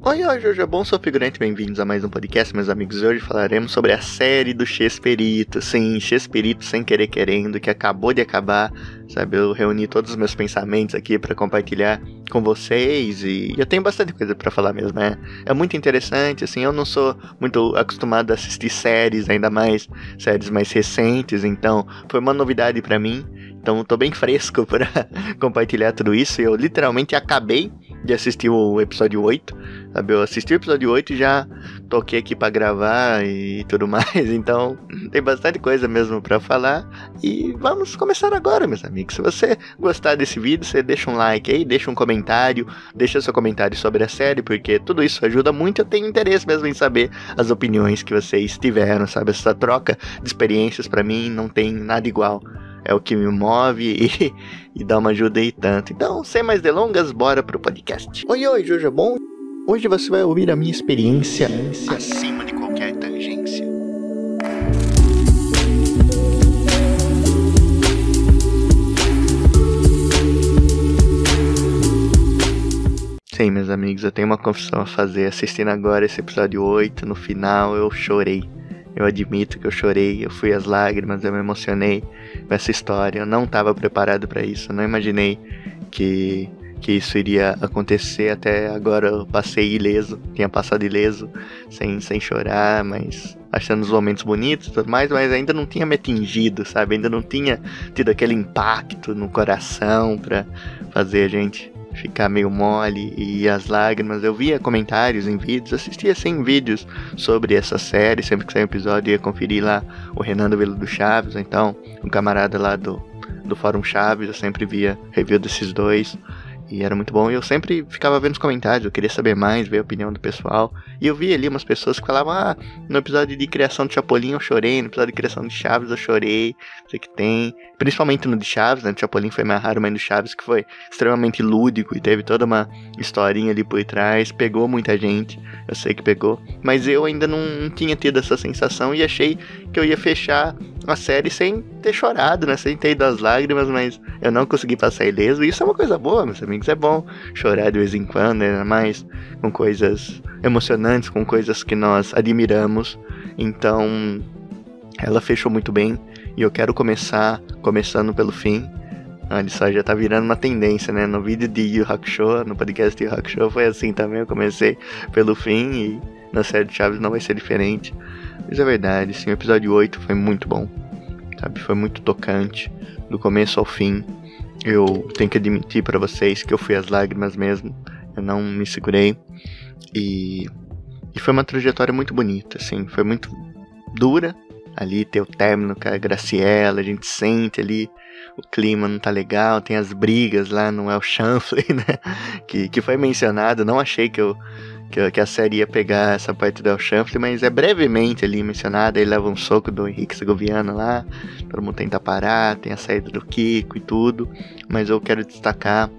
Oi, hoje é bom, sou figurante, bem-vindos a mais um podcast, meus amigos. Hoje falaremos sobre a série do Chespirito, sim, Chespirito sem querer querendo, que acabou de acabar, sabe? Eu reuni todos os meus pensamentos aqui pra compartilhar com vocês e eu tenho bastante coisa pra falar mesmo, né? É muito interessante, assim, eu não sou muito acostumado a assistir séries, ainda mais séries mais recentes, então foi uma novidade pra mim, então eu tô bem fresco pra compartilhar tudo isso. Eu literalmente acabei de assistir o episódio 8, sabe? Eu assisti o episódio 8 e já toquei aqui pra gravar e tudo mais, então tem bastante coisa mesmo pra falar e vamos começar agora, meus amigos. Se você gostar desse vídeo, você deixa um like aí, deixa um comentário, deixa seu comentário sobre a série, porque tudo isso ajuda muito. Eu tenho interesse mesmo em saber as opiniões que vocês tiveram, sabe? Essa troca de experiências pra mim não tem nada igual. É o que me move e dá uma ajuda aí tanto. Então, sem mais delongas, bora pro podcast. Oi, hoje é bom? Hoje você vai ouvir a minha experiência acima de qualquer tangência. Sim, meus amigos, eu tenho uma confissão a fazer. Assistindo agora esse episódio 8, no final eu chorei. Eu admito que eu chorei, eu fui às lágrimas, eu me emocionei com essa história. Eu não estava preparado para isso, eu não imaginei que isso iria acontecer. Até agora eu passei ileso, tinha passado ileso, sem chorar, mas achando os momentos bonitos e tudo mais, mas ainda não tinha me atingido, sabe? Ainda não tinha tido aquele impacto no coração pra fazer a gente ficar meio mole e as lágrimas. Eu via comentários em vídeos, assistia assim vídeos sobre essa série, sempre que saía um episódio ia conferir lá o Renan do Vila do Chaves, então um camarada lá do Fórum Chaves, eu sempre via review desses dois e era muito bom. E eu sempre ficava vendo os comentários, eu queria saber mais, ver a opinião do pessoal. E eu vi ali umas pessoas que falavam: no episódio de criação do Chapolin eu chorei, no episódio de criação de Chaves eu chorei, sei que tem. Principalmente no de Chaves, né? O Chapolin foi mais raro, mas no Chaves que foi extremamente lúdico e teve toda uma historinha ali por trás, pegou muita gente, eu sei que pegou. Mas eu ainda não tinha tido essa sensação e achei que eu ia fechar a série sem ter chorado, né? Sem ter ido às lágrimas, mas eu não consegui passar ileso. E isso é uma coisa boa, meus amigos. É bom chorar de vez em quando, ainda mais com coisas emocionantes, com coisas que nós admiramos. Então, ela fechou muito bem. E eu quero começando pelo fim. Olha só, já tá virando uma tendência, né? No vídeo de Yu Hakusho, no podcast de Yu Hakusho, foi assim também. Eu comecei pelo fim e na série de Chaves não vai ser diferente. Mas é verdade, sim, o episódio 8 foi muito bom, sabe? Foi muito tocante, do começo ao fim. Eu tenho que admitir pra vocês que eu fui às lágrimas mesmo. Eu não me segurei. E foi uma trajetória muito bonita, assim. Foi muito dura ali ter o término com a Graciela. A gente sente ali o clima não tá legal. Tem as brigas lá no El Chanfle, né? Que foi mencionado. Não achei que a série ia pegar essa parte do El Chanfle, mas é brevemente ali mencionada. Ele leva um soco do Henrique Segoviano lá, todo mundo tenta parar, tem a saída do Kiko e tudo, mas eu quero destacar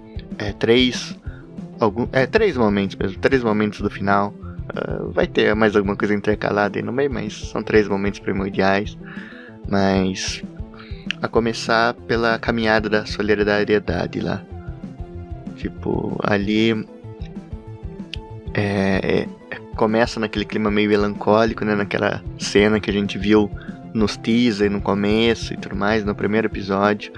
três momentos mesmo, 3 momentos do final. Vai ter mais alguma coisa intercalada aí no meio, mas são 3 momentos primordiais. Mas a começar pela caminhada da solidariedade lá, tipo, ali começa naquele clima meio melancólico, né? Naquela cena que a gente viu nos teaser no começo e tudo mais, no primeiro episódio.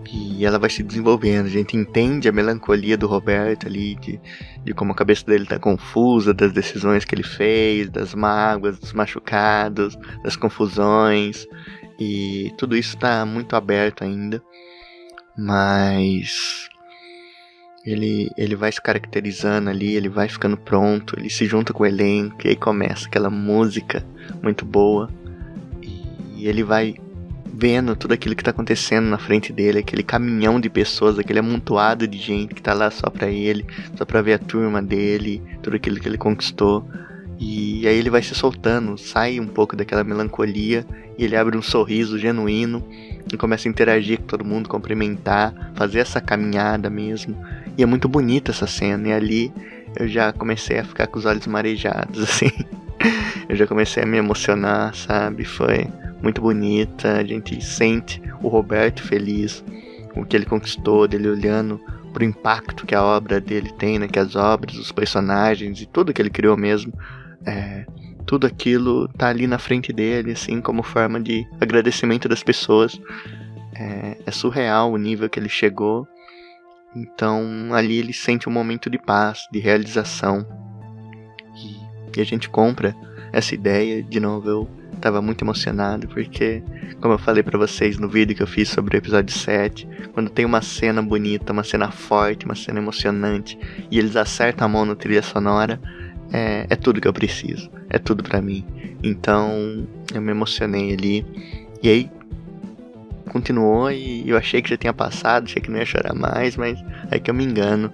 E ela vai se desenvolvendo. A gente entende a melancolia do Roberto ali, de como a cabeça dele tá confusa, das decisões que ele fez, das mágoas, dos machucados, das confusões. E tudo isso tá muito aberto ainda. Mas ele vai se caracterizando ali, ele vai ficando pronto, ele se junta com o elenco, e aí começa aquela música muito boa, e ele vai vendo tudo aquilo que tá acontecendo na frente dele, aquele caminhão de pessoas, aquele amontoado de gente que tá lá só pra ele, só pra ver a turma dele, tudo aquilo que ele conquistou. E aí ele vai se soltando, sai um pouco daquela melancolia, e ele abre um sorriso genuíno, e começa a interagir com todo mundo, cumprimentar, fazer essa caminhada mesmo. E é muito bonita essa cena, e ali eu já comecei a ficar com os olhos marejados, assim. Eu já comecei a me emocionar, sabe? Foi muito bonita, a gente sente o Roberto feliz com o que ele conquistou, dele olhando pro impacto que a obra dele tem, né? Que as obras, os personagens e tudo que ele criou mesmo, tudo aquilo tá ali na frente dele, assim, como forma de agradecimento das pessoas. É surreal o nível que ele chegou. Então ali ele sente um momento de paz, de realização. E a gente compra essa ideia. De novo, eu tava muito emocionado, porque, como eu falei pra vocês no vídeo que eu fiz sobre o episódio 7, quando tem uma cena bonita, uma cena forte, uma cena emocionante, e eles acertam a mão na trilha sonora, é tudo que eu preciso, é tudo pra mim. Então eu me emocionei ali. E aí continuou, e eu achei que já tinha passado, achei que não ia chorar mais, mas é que eu me engano,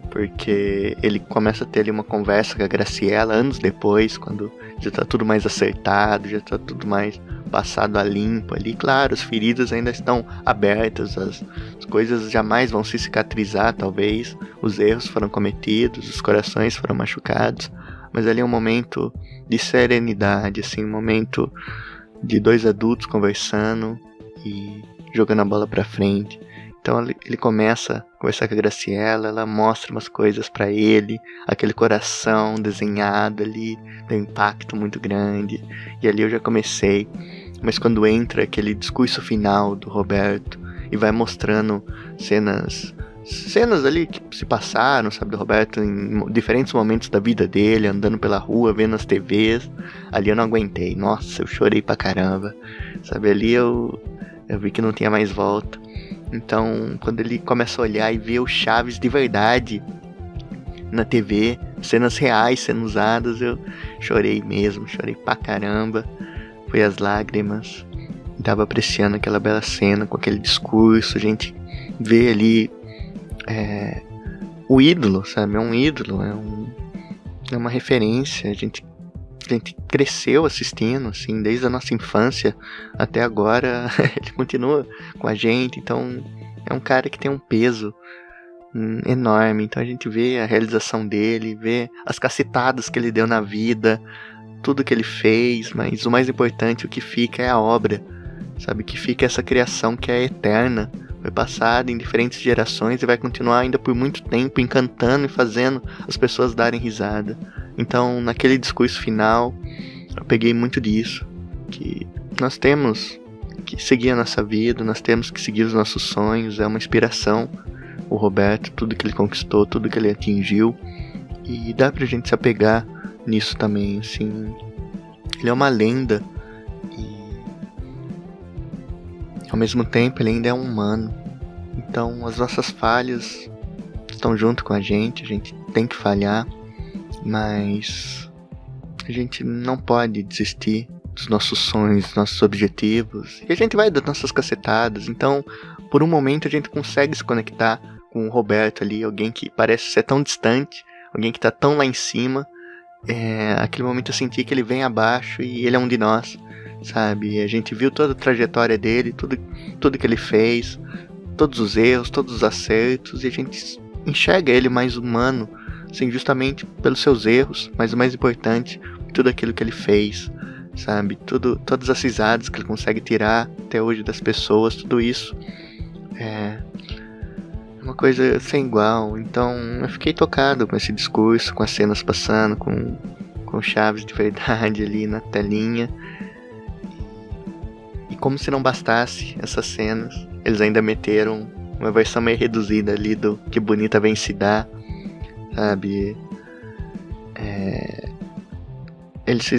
porque ele começa a ter ali uma conversa com a Graciela anos depois, quando já tá tudo mais acertado, já tá tudo mais passado a limpo ali. Claro, as feridas ainda estão abertas, as coisas jamais vão se cicatrizar, talvez, os erros foram cometidos, os corações foram machucados, mas ali é um momento de serenidade, assim, um momento de dois adultos conversando e jogando a bola pra frente. Então ele começa a conversar com a Graciela, ela mostra umas coisas pra ele, aquele coração desenhado ali, tem um impacto muito grande, e ali eu já comecei. Mas quando entra aquele discurso final do Roberto, e vai mostrando cenas ali que se passaram, sabe, do Roberto em diferentes momentos da vida dele, andando pela rua, vendo as TVs, ali eu não aguentei, nossa, eu chorei pra caramba, sabe, ali eu vi que não tinha mais volta. Então, quando ele começa a olhar e ver o Chaves de verdade na TV, cenas reais sendo usadas, eu chorei mesmo, chorei pra caramba. Foi as lágrimas. Tava apreciando aquela bela cena com aquele discurso. A gente vê ali o ídolo, sabe? É um ídolo, é uma referência. A gente cresceu assistindo, assim, desde a nossa infância até agora. Ele continua com a gente, então é um cara que tem um peso enorme. Então a gente vê a realização dele, vê as cacetadas que ele deu na vida, tudo que ele fez, mas o mais importante, o que fica é a obra, sabe? Que fica essa criação que é eterna, foi passada em diferentes gerações e vai continuar ainda por muito tempo encantando e fazendo as pessoas darem risada. Então, naquele discurso final, eu peguei muito disso, que nós temos que seguir a nossa vida, nós temos que seguir os nossos sonhos, é uma inspiração, o Roberto, tudo que ele conquistou, tudo que ele atingiu, e dá pra gente se apegar nisso também, assim, ele é uma lenda, e ao mesmo tempo ele ainda é um humano, então as nossas falhas estão junto com a gente tem que falhar, mas a gente não pode desistir dos nossos sonhos, dos nossos objetivos, e a gente vai das nossas cacetadas. Então, por um momento a gente consegue se conectar com o Roberto ali, alguém que parece ser tão distante, alguém que tá tão lá em cima. Aquele momento eu senti que ele vem abaixo e ele é um de nós, sabe? A gente viu toda a trajetória dele, tudo que ele fez, todos os erros, todos os acertos, e a gente enxerga ele mais humano, assim, justamente pelos seus erros, mas o mais importante, tudo aquilo que ele fez, sabe? Todas as risadas que ele consegue tirar até hoje das pessoas, tudo isso é uma coisa sem igual. Então eu fiquei tocado com esse discurso, com as cenas passando, com o Chaves de verdade ali na telinha. E como se não bastasse essas cenas, eles ainda meteram uma versão meio reduzida ali do Que Bonita Vem Se Dar, sabe? Eles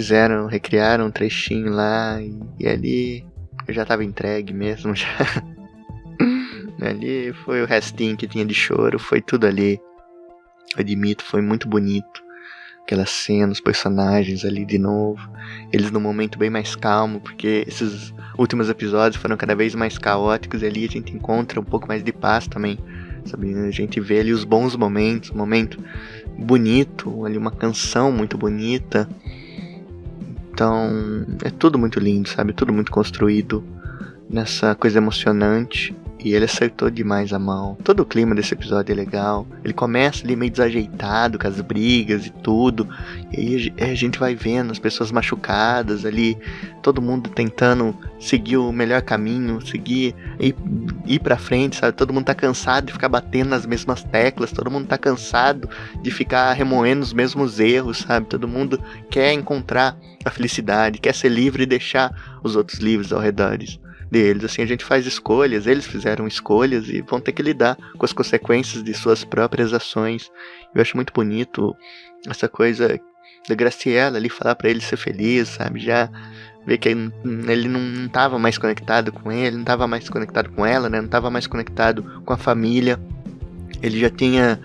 recriaram um trechinho lá, e ali eu já tava entregue mesmo, já. Ali foi o restinho que tinha de choro, foi tudo ali. Eu admito, foi muito bonito. Aquela cena, os personagens ali de novo, eles num momento bem mais calmo, porque esses últimos episódios foram cada vez mais caóticos, e ali a gente encontra um pouco mais de paz também, sabe? A gente vê ali os bons momentos, um momento bonito, ali uma canção muito bonita. Então é tudo muito lindo, sabe? Tudo muito construído nessa coisa emocionante. E ele acertou demais a mão. Todo o clima desse episódio é legal. Ele começa ali meio desajeitado, com as brigas e tudo. E aí a gente vai vendo as pessoas machucadas ali. Todo mundo tentando seguir o melhor caminho, ir pra frente, sabe? Todo mundo tá cansado de ficar batendo nas mesmas teclas. Todo mundo tá cansado de ficar remoendo os mesmos erros, sabe? Todo mundo quer encontrar a felicidade, quer ser livre e deixar os outros livres ao redor deles. Assim, a gente faz escolhas, eles fizeram escolhas e vão ter que lidar com as consequências de suas próprias ações. Eu acho muito bonito essa coisa da Graciela ali falar pra ele ser feliz, sabe? Já ver que ele não tava mais conectado com ele, não tava mais conectado com ela, né? Não tava mais conectado com a família. Ele já tinha...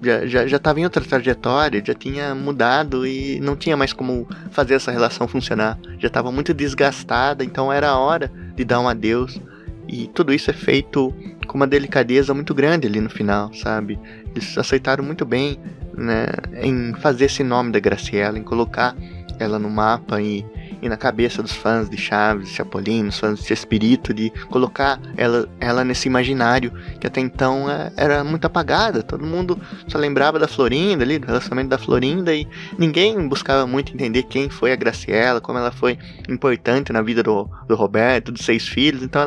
Já estava em outra trajetória, já tinha mudado e não tinha mais como fazer essa relação funcionar. Já estava muito desgastada, então era a hora de dar um adeus. E tudo isso é feito com uma delicadeza muito grande ali no final, sabe? Eles aceitaram muito bem, né, em fazer esse nome da Graciela, em colocar ela no mapa e na cabeça dos fãs de Chaves, de Chapolin, dos fãs de Chespirito, de colocar ela nesse imaginário que até então era muito apagada. Todo mundo só lembrava da Florinda ali, do relacionamento da Florinda, e ninguém buscava muito entender quem foi a Graciela, como ela foi importante na vida do Roberto, dos 6 filhos. Então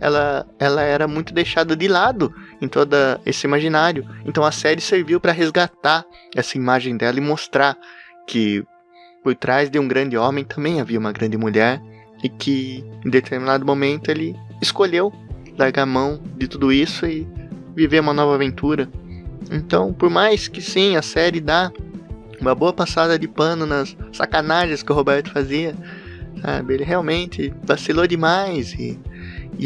ela era muito deixada de lado em todo esse imaginário. Então a série serviu para resgatar essa imagem dela e mostrar que por trás de um grande homem também havia uma grande mulher, e que em determinado momento ele escolheu largar a mão de tudo isso e viver uma nova aventura. Então, por mais que sim, a série dá uma boa passada de pano nas sacanagens que o Roberto fazia, sabe? Ele realmente vacilou demais e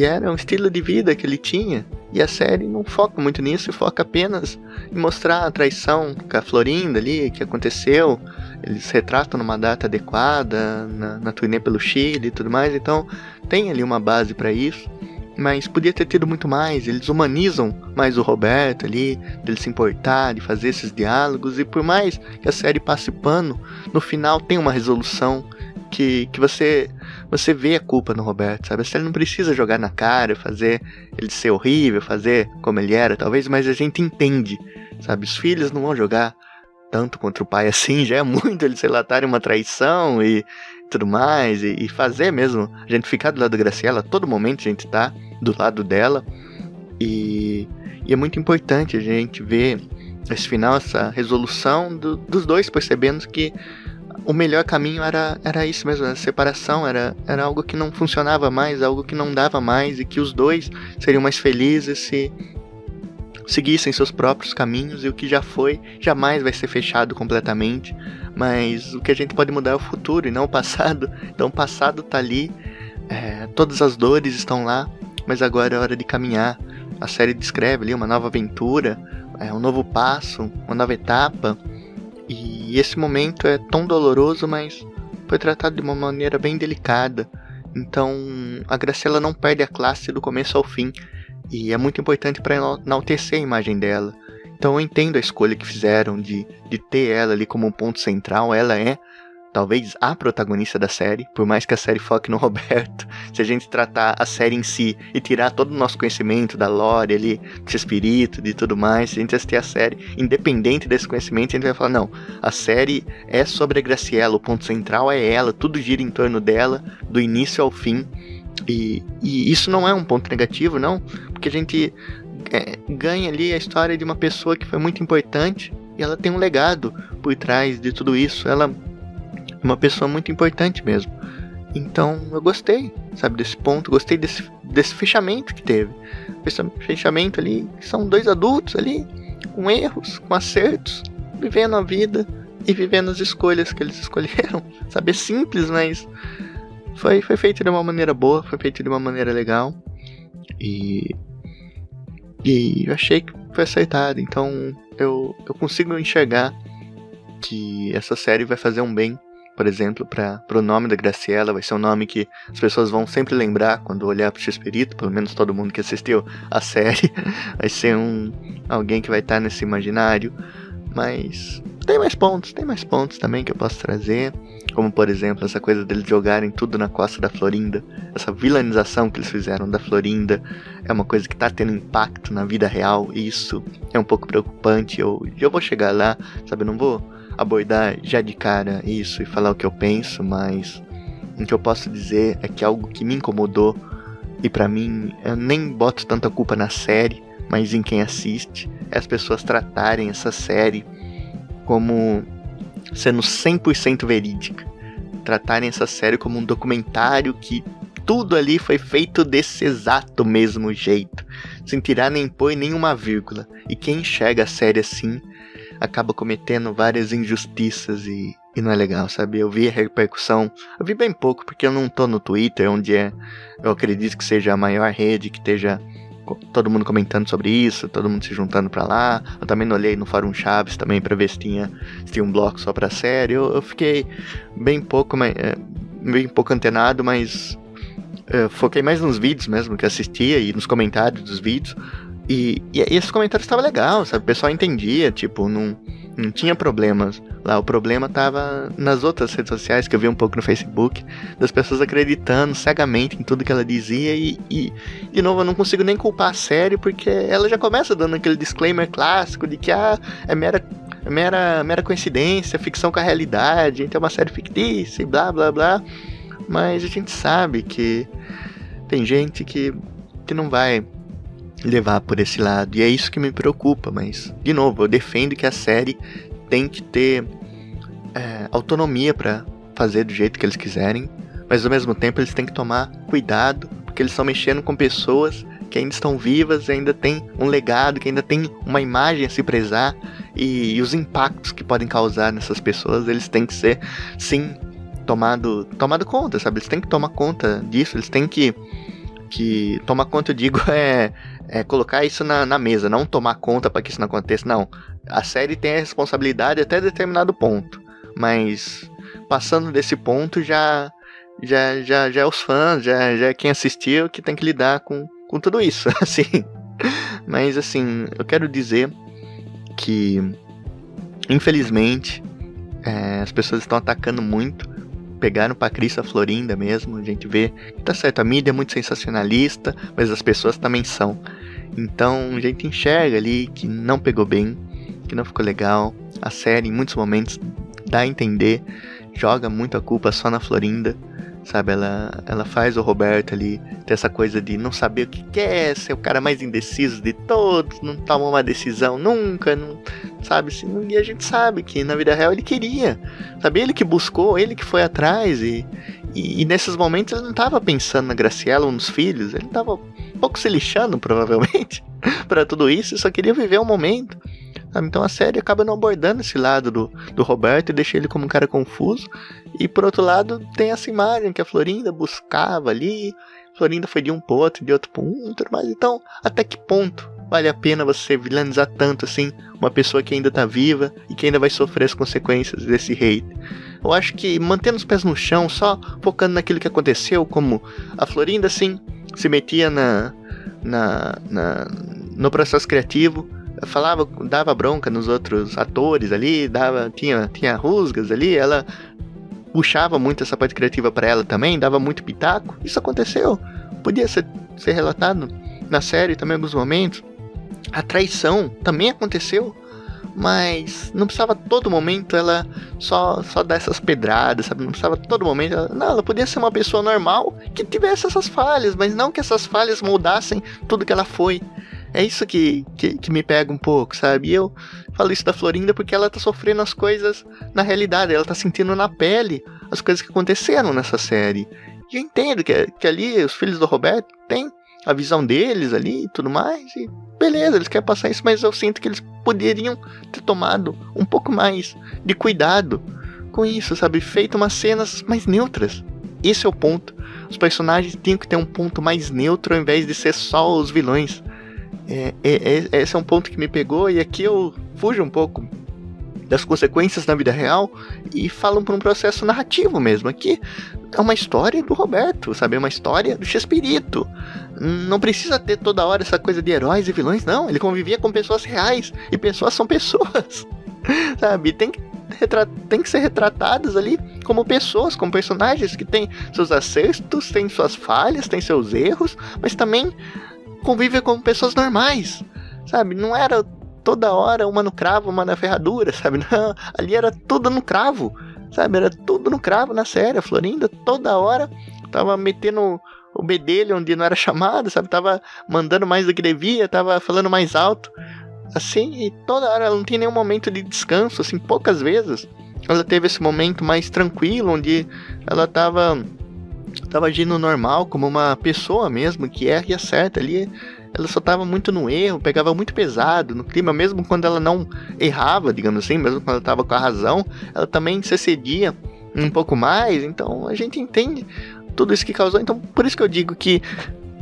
era um estilo de vida que ele tinha. E a série não foca muito nisso, foca apenas em mostrar a traição com a Florinda ali, que aconteceu. Eles retratam numa data adequada, na turnê pelo Chile e tudo mais, então tem ali uma base para isso. Mas podia ter tido muito mais, eles humanizam mais o Roberto ali, dele se importar, de fazer esses diálogos. E por mais que a série passe pano, no final tem uma resolução que você vê a culpa no Roberto, sabe? A série não precisa jogar na cara, fazer ele ser horrível, fazer como ele era, talvez, mas a gente entende, sabe? Os filhos não vão jogar tanto contra o pai assim, já é muito eles relatarem uma traição e tudo mais, e fazer mesmo a gente ficar do lado da Graciela, a todo momento a gente tá do lado dela, e é muito importante a gente ver esse final, essa resolução dos dois, percebendo que o melhor caminho era isso mesmo, a separação, era algo que não funcionava mais, algo que não dava mais, e que os dois seriam mais felizes se seguissem seus próprios caminhos, e o que já foi jamais vai ser fechado completamente, mas o que a gente pode mudar é o futuro e não o passado. Então o passado tá ali, todas as dores estão lá, mas agora é hora de caminhar. A série descreve ali uma nova aventura, um novo passo, uma nova etapa, e esse momento é tão doloroso, mas foi tratado de uma maneira bem delicada. Então a Graciela não perde a classe do começo ao fim, e é muito importante para enaltecer a imagem dela. Então eu entendo a escolha que fizeram de ter ela ali como um ponto central. Ela é talvez a protagonista da série, por mais que a série foque no Roberto. Se a gente tratar a série em si e tirar todo o nosso conhecimento da lore ali, do espírito, de tudo mais, se a gente assistir a série independente desse conhecimento, a gente vai falar, não, a série é sobre a Graciela, o ponto central é ela, tudo gira em torno dela, do início ao fim. E isso não é um ponto negativo, não, porque a gente ganha ali a história de uma pessoa que foi muito importante, e ela tem um legado por trás de tudo isso. Ela é uma pessoa muito importante mesmo. Então eu gostei, sabe, desse ponto, gostei desse fechamento que teve. Esse fechamento ali, são dois adultos ali, com erros, com acertos, vivendo a vida e vivendo as escolhas que eles escolheram. Sabe, é simples, mas foi feito de uma maneira boa, foi feito de uma maneira legal. E eu achei que foi acertado. Então eu consigo enxergar que essa série vai fazer um bem, por exemplo, para o nome da Graciela. Vai ser um nome que as pessoas vão sempre lembrar quando olhar pro Chespirito, pelo menos todo mundo que assistiu a série. Vai ser alguém que vai estar nesse imaginário. Mas tem mais pontos também que eu posso trazer. Como, por exemplo, essa coisa deles jogarem tudo na costa da Florinda. Essa vilanização que eles fizeram da Florinda é uma coisa que tá tendo impacto na vida real. E isso é um pouco preocupante. Eu vou chegar lá, sabe? Eu não vou abordar já de cara isso e falar o que eu penso, mas o que eu posso dizer é que algo que me incomodou, e pra mim, eu nem boto tanta culpa na série, mas em quem assiste, é as pessoas tratarem essa série como sendo 100% verídica. Tratarem essa série como um documentário que tudo ali foi feito desse exato mesmo jeito, sem tirar nem pôr nenhuma vírgula. E quem enxerga a série assim, acaba cometendo várias injustiças e não é legal, sabe? Eu vi a repercussão, eu vi bem pouco, porque eu não tô no Twitter, onde eu acredito que seja a maior rede, que esteja todo mundo comentando sobre isso, todo mundo se juntando pra lá. Eu também não olhei no Fórum Chaves também pra ver se tinha um bloco só pra série. Eu fiquei bem pouco antenado, mas foquei mais nos vídeos mesmo que assistia e nos comentários dos vídeos. E esses comentários estavam legais, sabe? O pessoal entendia, tipo, não tinha problemas lá. O problema tava nas outras redes sociais, que eu vi um pouco no Facebook, das pessoas acreditando cegamente em tudo que ela dizia. E de novo, eu não consigo nem culpar a série, porque ela já começa dando aquele disclaimer clássico de que é mera coincidência, ficção com a realidade, então é uma série fictícia e blá blá blá. Mas a gente sabe que tem gente que não vai levar por esse lado, e é isso que me preocupa. Mas, de novo, eu defendo que a série tem que ter autonomia para fazer do jeito que eles quiserem, mas ao mesmo tempo eles têm que tomar cuidado, porque eles estão mexendo com pessoas que ainda estão vivas, ainda tem um legado, que ainda tem uma imagem a se prezar, e os impactos que podem causar nessas pessoas, eles têm que ser, sim, tomado conta, sabe? Eles têm que tomar conta disso, eles têm que tomar conta, eu digo, colocar isso na mesa, não tomar conta para que isso não aconteça, não. A série tem a responsabilidade até determinado ponto, mas passando desse ponto já é os fãs, já é quem assistiu que tem que lidar com tudo isso, assim. Mas, assim, eu quero dizer que, infelizmente, as pessoas estão atacando muito. Pegaram pra Cristo a Florinda mesmo. A gente vê que tá certo, a mídia é muito sensacionalista, mas as pessoas também são. Então a gente enxerga ali que não pegou bem, que não ficou legal. A série em muitos momentos dá a entender, joga muito a culpa só na Florinda, sabe? Ela faz o Roberto ali ter essa coisa de não saber o que quer, ser o cara mais indeciso de todos, não tomou uma decisão nunca, não, sabe? E a gente sabe que na vida real ele queria, sabe? Ele que buscou, ele que foi atrás, e nesses momentos ele não estava pensando na Graciela ou nos filhos, ele estava um pouco se lixando provavelmente para tudo isso, e só queria viver o momento, sabe? Então a série acaba não abordando esse lado do Roberto e deixa ele como um cara confuso. E por outro lado tem essa imagem que a Florinda buscava ali, Florinda foi de um pro outro, de outro pro outro, mas então até que ponto vale a pena você vilanizar tanto assim uma pessoa que ainda tá viva e que ainda vai sofrer as consequências desse hate? Eu acho que mantendo os pés no chão, só focando naquilo que aconteceu, como a Florinda assim se metia no processo criativo, falava, dava bronca nos outros atores ali, tinha rusgas ali, ela puxava muito essa parte criativa pra ela também, dava muito pitaco. Isso aconteceu, podia ser relatado na série também em alguns momentos. A traição também aconteceu, mas não precisava todo momento ela só dar essas pedradas, sabe? Não precisava todo momento ela podia ser uma pessoa normal que tivesse essas falhas, mas não que essas falhas moldassem tudo que ela foi. É isso que me pega um pouco, sabe? E eu falo isso da Florinda porque ela tá sofrendo as coisas na realidade, ela tá sentindo na pele as coisas que aconteceram nessa série. E eu entendo que ali os filhos do Roberto têm a visão deles ali e tudo mais, e beleza, eles querem passar isso, mas eu sinto que eles poderiam ter tomado um pouco mais de cuidado com isso, sabe? Feito umas cenas mais neutras. Esse é o ponto. Os personagens tinham que ter um ponto mais neutro ao invés de ser só os vilões. Esse é um ponto que me pegou, e aqui eu fujo um pouco das consequências na vida real e falo por um processo narrativo mesmo. Aqui é uma história do Roberto, sabe? É uma história do Chespirito. Não precisa ter toda hora essa coisa de heróis e vilões, não. Ele convivia com pessoas reais, e pessoas são pessoas. sabe? Tem que ser retratadas ali como pessoas, como personagens que têm seus acertos, têm suas falhas, têm seus erros, mas também convivem como pessoas normais, sabe? Não era toda hora uma no cravo, uma na ferradura, sabe? Não, ali era tudo no cravo, sabe? Era tudo no cravo na série. A Florinda toda hora tava metendo o bedelho onde não era chamado, sabe? Tava mandando mais do que devia, tava falando mais alto, assim, e toda hora ela não tinha nenhum momento de descanso, assim, poucas vezes ela teve esse momento mais tranquilo, onde ela tava agindo normal, como uma pessoa mesmo, que erra e acerta ali. Ela só tava muito no erro, pegava muito pesado no clima, mesmo quando ela não errava, digamos assim, mesmo quando ela tava com a razão, ela também se excedia um pouco mais. Então a gente entende tudo isso que causou. Então por isso que eu digo que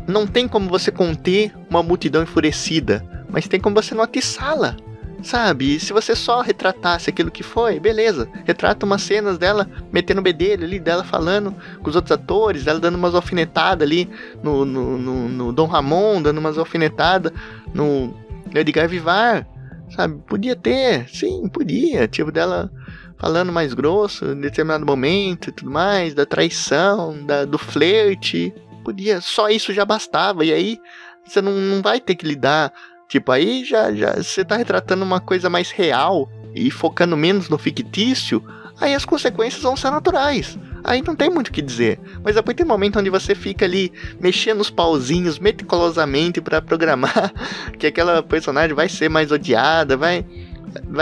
não tem como você conter uma multidão enfurecida, mas tem como você não atiçá-la, sabe? E se você só retratasse aquilo que foi, beleza. Retrata umas cenas dela metendo o bedelho ali, dela falando com os outros atores, dela dando umas alfinetadas ali no Dom Ramon, dando umas alfinetadas no Edgar Vivar, sabe? Podia ter, sim, podia. Tipo, dela falando mais grosso em determinado momento e tudo mais, da traição, do flerte. Podia, só isso já bastava. E aí você não vai ter que lidar. Tipo, aí já você tá retratando uma coisa mais real e focando menos no fictício, aí as consequências vão ser naturais. Aí não tem muito o que dizer. Mas depois tem um momento onde você fica ali mexendo os pauzinhos meticulosamente pra programar que aquela personagem vai ser mais odiada, vai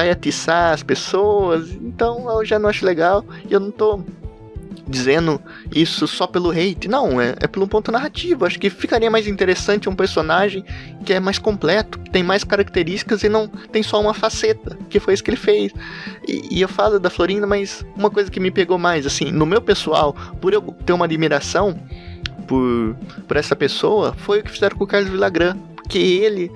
atiçar as pessoas. Então eu já não acho legal, e eu não tô dizendo isso só pelo hate, não, é pelo ponto narrativo. Acho que ficaria mais interessante um personagem que é mais completo, que tem mais características e não tem só uma faceta, que foi isso que ele fez. E eu falo da Florinda, mas uma coisa que me pegou mais, assim, no meu pessoal, por eu ter uma admiração por essa pessoa, foi o que fizeram com o Carlos Villagrán, porque ele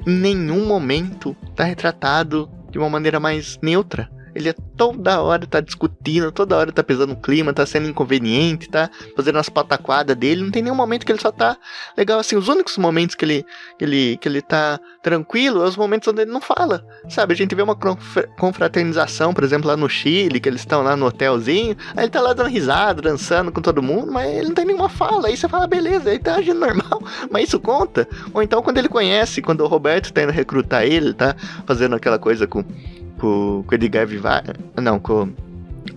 em nenhum momento tá retratado de uma maneira mais neutra. Ele toda hora tá discutindo, toda hora tá pesando o clima, tá sendo inconveniente, tá fazendo as pataquadas dele. Não tem nenhum momento que ele só tá legal, assim. Os únicos momentos que ele tá tranquilo é os momentos onde ele não fala, sabe? A gente vê uma confraternização, por exemplo, lá no Chile, que eles estão lá no hotelzinho, aí ele tá lá dando risada, dançando com todo mundo, mas ele não tem nenhuma fala. Aí você fala, beleza, ele tá agindo normal, mas isso conta? Ou então quando ele conhece, quando o Roberto tá indo recrutar ele, tá fazendo aquela coisa com o Edgar Vivar, não, com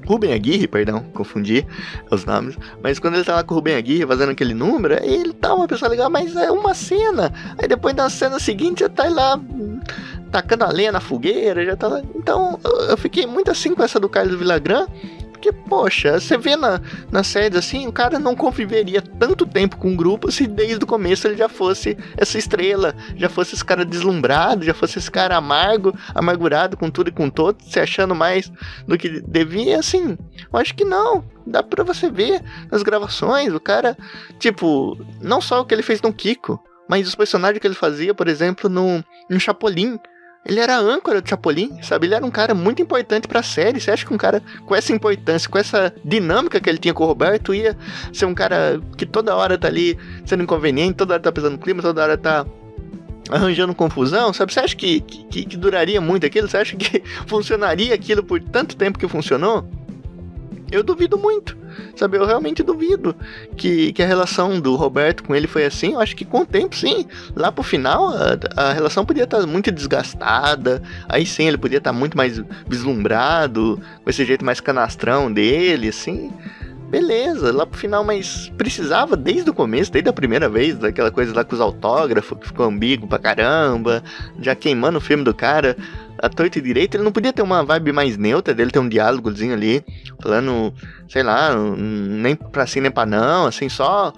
Rubem Aguirre, perdão, confundi os nomes, mas quando ele tá lá com o Rubem Aguirre fazendo aquele número, ele tá uma pessoa legal, mas é uma cena, aí depois na cena seguinte já tá lá tacando a lenha na fogueira, já tá lá. Então eu fiquei muito assim com essa do Carlos Villagrán, porque, poxa, você vê na série assim, o cara não conviveria tanto tempo com o grupo se desde o começo ele já fosse essa estrela, já fosse esse cara deslumbrado, já fosse esse cara amargurado com tudo e com todos, se achando mais do que devia. Assim, eu acho que não. Dá pra você ver nas gravações, o cara, tipo, não só o que ele fez no Kiko, mas os personagens que ele fazia, por exemplo, no Chapolin. Ele era a âncora do Chapolin, sabe? Ele era um cara muito importante pra série. Você acha que um cara com essa importância, com essa dinâmica que ele tinha com o Roberto, ia ser um cara que toda hora tá ali sendo inconveniente, toda hora tá pesando no clima, toda hora tá arranjando confusão, sabe? Você acha que duraria muito aquilo? Você acha que funcionaria aquilo por tanto tempo que funcionou? Eu duvido muito, sabe? Eu realmente duvido que a relação do Roberto com ele foi assim. Eu acho que com o tempo, sim, lá pro final a relação podia estar muito desgastada. Aí sim, ele podia estar muito mais vislumbrado, com esse jeito mais canastrão dele, assim. Beleza, lá pro final, mas precisava desde o começo, desde a primeira vez, daquela coisa lá com os autógrafos, que ficou ambíguo pra caramba, já queimando o filme do cara à torta e direita. Ele não podia ter uma vibe mais neutra dele, ter um diálogozinho ali, falando, sei lá, nem pra sim nem pra não, assim, só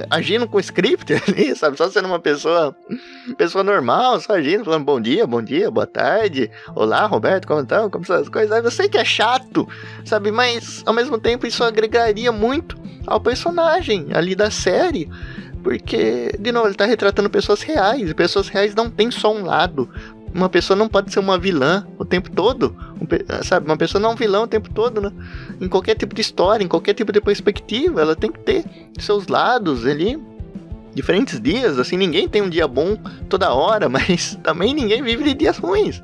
agindo com script ali, sabe, só sendo uma pessoa normal, só agindo, falando bom dia, boa tarde, olá Roberto, como estão, como são as coisas. Eu sei que é chato, sabe, mas ao mesmo tempo isso agregaria muito ao personagem ali da série, porque, de novo, ele tá retratando pessoas reais, e pessoas reais não tem só um lado. Uma pessoa não pode ser uma vilã o tempo todo, sabe? Uma pessoa não é um vilão o tempo todo, né? Em qualquer tipo de história, em qualquer tipo de perspectiva, ela tem que ter seus lados ali, diferentes dias. Assim, ninguém tem um dia bom toda hora, mas também ninguém vive de dias ruins.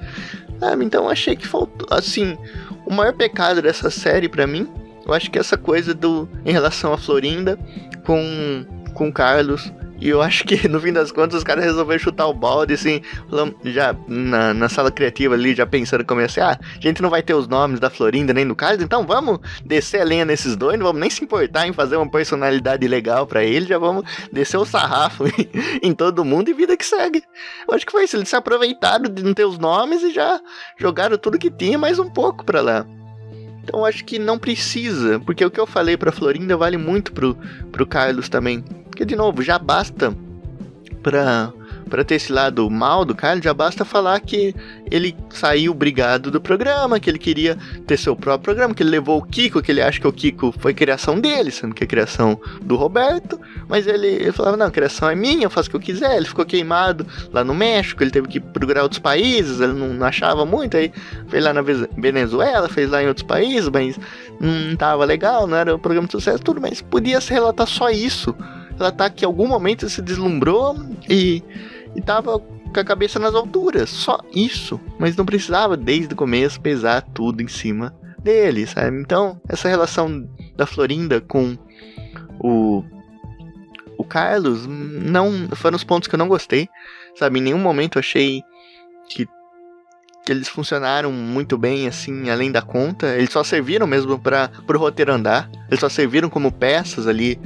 sabe? Então achei que faltou, assim, o maior pecado dessa série pra mim, eu acho que é essa coisa em relação a Florinda com o Carlos. E eu acho que, no fim das contas, os caras resolveram chutar o balde, assim, já na sala criativa ali, já pensando como ia ser, a gente não vai ter os nomes da Florinda nem do Carlos, então vamos descer a lenha nesses dois, não vamos nem se importar em fazer uma personalidade legal pra ele, já vamos descer o sarrafo em todo mundo e vida que segue. Eu acho que foi isso, eles se aproveitaram de não ter os nomes e já jogaram tudo que tinha, mais um pouco pra lá. Então eu acho que não precisa, porque o que eu falei pra Florinda vale muito pro Carlos também. Porque, de novo, já basta pra ter esse lado mal do Carlos, já basta falar que ele saiu brigado do programa, que ele queria ter seu próprio programa, que ele levou o Kiko, que ele acha que o Kiko foi criação dele, sendo que é criação do Roberto, mas ele falava, não, a criação é minha, eu faço o que eu quiser. Ele ficou queimado lá no México, ele teve que procurar outros países, ele não achava muito, aí fez lá na Venezuela, fez lá em outros países, mas não tava legal, não era um programa de sucesso, tudo, mas podia se relatar só isso. Ela tá que em algum momento se deslumbrou e tava com a cabeça nas alturas, só isso, mas não precisava desde o começo pesar tudo em cima dele, sabe? Então, essa relação da Florinda com o Carlos não foram os pontos que eu não gostei, sabe? Em nenhum momento eu achei que eles funcionaram muito bem, assim, além da conta. Eles só serviram mesmo pro roteiro andar. Eles só serviram como peças ali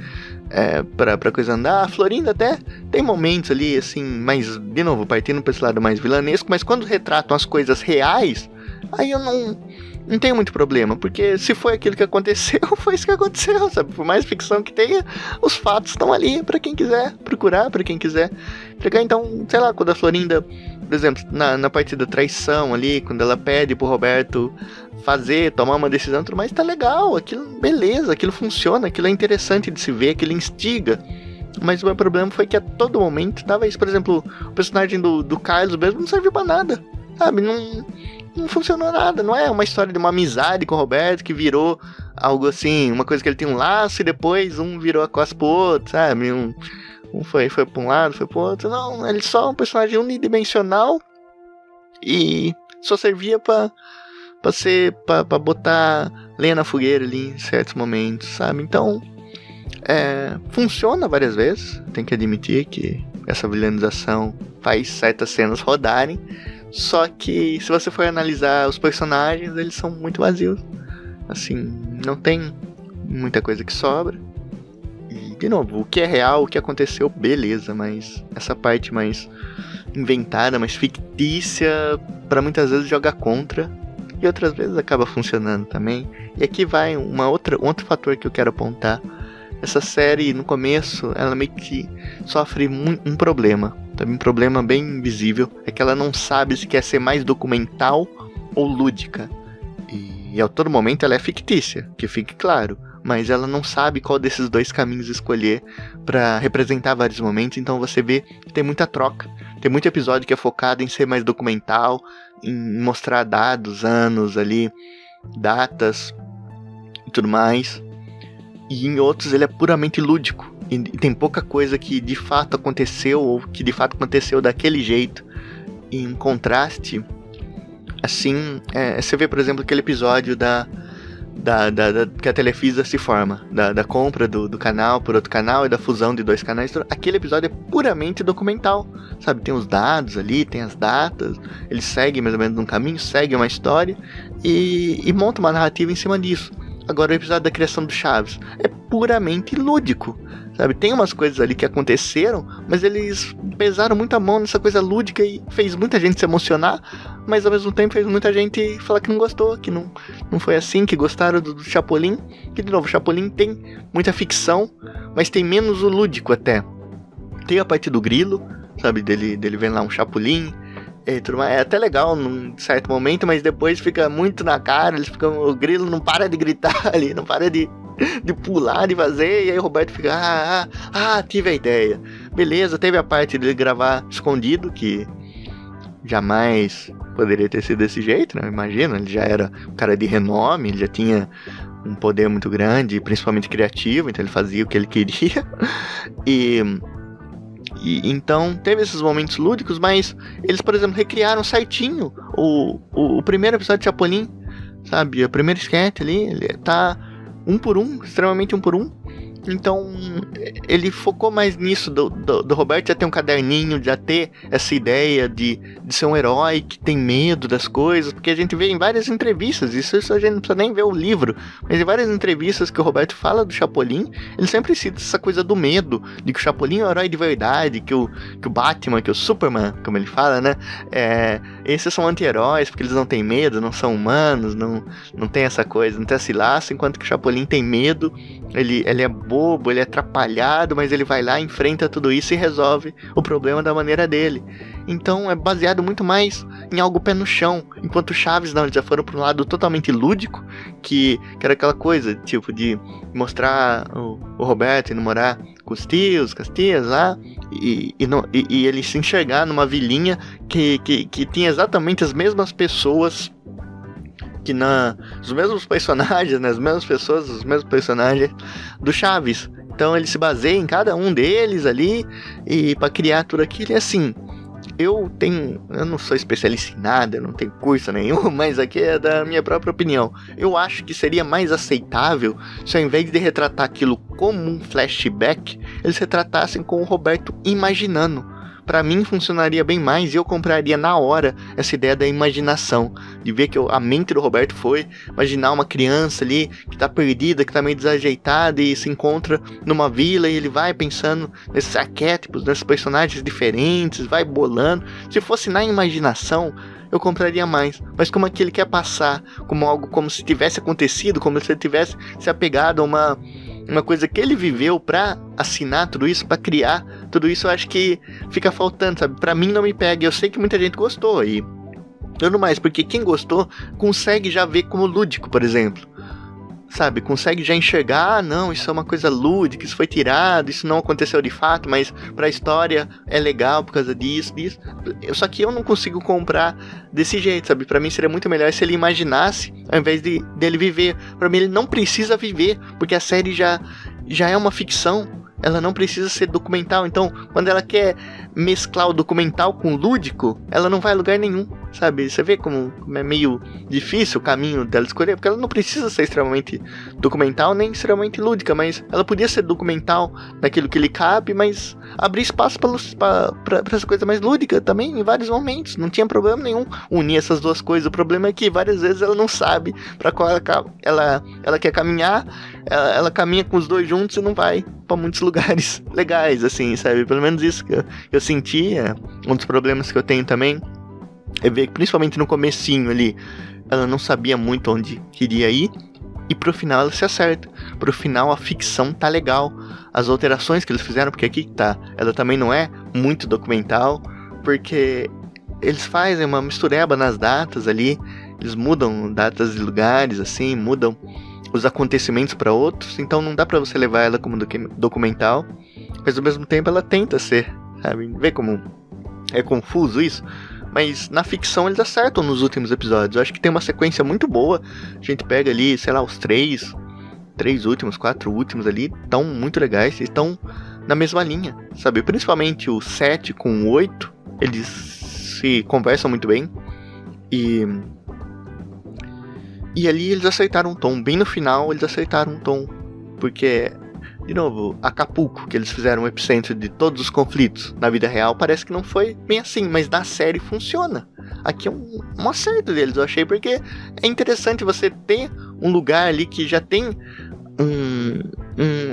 pra coisa andar. A Florinda até tem momentos ali, assim, mais, de novo, partindo pra esse lado mais vilanesco, mas quando retratam as coisas reais, aí eu não tenho muito problema, porque se foi aquilo que aconteceu, foi isso que aconteceu, sabe? Por mais ficção que tenha, os fatos estão ali pra quem quiser procurar, pra quem quiser pegar. Então, sei lá, quando a Florinda, por exemplo, na parte da traição ali, quando ela pede pro Roberto tomar uma decisão, tudo mais, tá legal, aquilo, beleza, aquilo funciona, aquilo é interessante de se ver, aquilo instiga. Mas o meu problema foi que a todo momento tava isso. Por exemplo, o personagem do Carlos mesmo não serviu pra nada, sabe? Não funcionou nada, não é uma história de uma amizade com o Roberto que virou algo assim, uma coisa que ele tem um laço e depois um virou a costa pro outro, sabe? Um foi pra um lado, foi pro outro. Não, ele só é um personagem unidimensional e só servia pra botar lenha na fogueira ali em certos momentos, sabe? Então, funciona várias vezes, tem que admitir que essa vilanização faz certas cenas rodarem. Só que, se você for analisar os personagens, eles são muito vazios. Assim, não tem muita coisa que sobra. E, de novo, o que é real, o que aconteceu, beleza. Mas essa parte mais inventada, mais fictícia, pra muitas vezes joga contra. E outras vezes acaba funcionando também. E aqui vai um outro fator que eu quero apontar. Essa série, no começo, ela meio que sofre um problema. Também um problema bem visível. É que ela não sabe se quer ser mais documental ou lúdica. E a todo momento ela é fictícia, que fique claro. Mas ela não sabe qual desses dois caminhos escolher pra representar vários momentos. Então você vê que tem muita troca. Tem muito episódio que é focado em ser mais documental, em mostrar dados, anos ali, datas e tudo mais. E em outros ele é puramente lúdico. E tem pouca coisa que de fato aconteceu, ou que de fato aconteceu daquele jeito. E em contraste, assim, você vê, por exemplo, aquele episódio que a Televisa se forma, da compra do canal por outro canal e da fusão de dois canais. Aquele episódio é puramente documental, sabe? Tem os dados ali, tem as datas, eles seguem mais ou menos um caminho, seguem uma história e montam uma narrativa em cima disso. Agora o episódio da criação do Chaves é puramente lúdico, sabe? Tem umas coisas ali que aconteceram, mas eles pesaram muito a mão nessa coisa lúdica e fez muita gente se emocionar, mas ao mesmo tempo fez muita gente falar que não gostou, que não foi assim, que gostaram do Chapolin. Que, de novo, o Chapolin tem muita ficção, mas tem menos o lúdico até. Tem a parte do grilo, sabe? Dele vendo lá um Chapolin. É até legal num certo momento, mas depois fica muito na cara, o grilo não para de gritar ali, não para de pular, de fazer, e aí o Roberto fica, tive a ideia. Beleza, teve a parte dele gravar escondido, que jamais poderia ter sido desse jeito, né? Imagina, ele já era um cara de renome, ele já tinha um poder muito grande, principalmente criativo, então ele fazia o que ele queria. E então teve esses momentos lúdicos, mas eles, por exemplo, recriaram certinho o primeiro episódio de Chapolin, sabe? O primeiro sketch ali, ele tá 1 por 1, extremamente 1 por 1. Então, ele focou mais nisso, do Roberto já ter um caderninho, já ter essa ideia de ser um herói que tem medo das coisas, porque a gente vê em várias entrevistas, isso a gente não precisa nem ver o livro, mas em várias entrevistas que o Roberto fala do Chapolin, ele sempre cita essa coisa do medo, de que o Chapolin é um herói de verdade, que o Batman, que o Superman, como ele fala, né, esses são anti-heróis, porque eles não têm medo, não são humanos, não tem essa coisa, não tem esse laço, enquanto que o Chapolin tem medo, ele é bobo, ele é atrapalhado, mas ele vai lá, enfrenta tudo isso e resolve o problema da maneira dele. Então é baseado muito mais em algo pé no chão, enquanto Chaves não, eles já foram para um lado totalmente lúdico, que era aquela coisa, tipo, de mostrar o Roberto indo morar com os tios, com as tias lá, e ele se enxergar numa vilinha que tinha exatamente as mesmas pessoas, os mesmos personagens, né, as mesmas pessoas, os mesmos personagens do Chaves. Então ele se baseia em cada um deles ali e para criar tudo aquilo. E assim, eu não sou especialista em nada, não tenho curso nenhum, mas aqui é da minha própria opinião. Eu acho que seria mais aceitável se ao invés de retratar aquilo como um flashback, eles retratassem com o Roberto imaginando. Pra mim funcionaria bem mais e eu compraria na hora essa ideia da imaginação, de ver que a mente do Roberto foi imaginar uma criança ali que tá perdida, que tá meio desajeitada e se encontra numa vila e ele vai pensando nesses arquétipos, nesses personagens diferentes, vai bolando. Se fosse na imaginação, eu compraria mais, mas como aqui ele quer passar como algo como se tivesse acontecido, como se ele tivesse se apegado a uma coisa que ele viveu pra assinar tudo isso, pra criar tudo isso, eu acho que fica faltando, sabe? Pra mim não me pega, eu sei que muita gente gostou e tudo mais, porque quem gostou consegue já ver como lúdico, por exemplo, sabe? Consegue já enxergar, não, isso é uma coisa lúdica, isso foi tirado, isso não aconteceu de fato, mas pra história é legal por causa disso. Só que eu não consigo comprar desse jeito, sabe? Pra mim seria muito melhor se ele imaginasse, ao invés dele viver. Pra mim ele não precisa viver, porque a série já é uma ficção, ela não precisa ser documental. Então, quando ela quer mesclar o documental com o lúdico, ela não vai a lugar nenhum, sabe? Você vê como é meio difícil o caminho dela escolher, porque ela não precisa ser extremamente documental, nem extremamente lúdica, mas ela podia ser documental naquilo que lhe cabe, mas abrir espaço para essa coisa mais lúdica também, em vários momentos, não tinha problema nenhum unir essas duas coisas. O problema é que várias vezes ela não sabe para qual ela quer caminhar, ela caminha com os dois juntos e não vai para muitos lugares legais, assim, sabe? Pelo menos isso que eu senti, um dos problemas que eu tenho também é ver que, principalmente no comecinho ali, ela não sabia muito onde queria ir, e pro final ela se acerta. Pro final a ficção tá legal, as alterações que eles fizeram, porque aqui tá, ela também não é muito documental, porque eles fazem uma mistureba nas datas ali, eles mudam datas e lugares, assim, mudam os acontecimentos para outros, então não dá para você levar ela como documental, mas ao mesmo tempo ela tenta ser, sabe? Vê como é confuso isso, mas na ficção eles acertam nos últimos episódios. Eu acho que tem uma sequência muito boa, a gente pega ali, sei lá, os 4 últimos ali, estão muito legais, e estão na mesma linha, sabe? Principalmente o 7 com o 8, eles se conversam muito bem, e ali eles acertaram um tom, bem no final eles acertaram um tom, porque, de novo, Acapulco, que eles fizeram o epicentro de todos os conflitos, na vida real parece que não foi bem assim, mas na série funciona. Aqui é um acerto deles, eu achei, porque é interessante você ter um lugar ali que já tem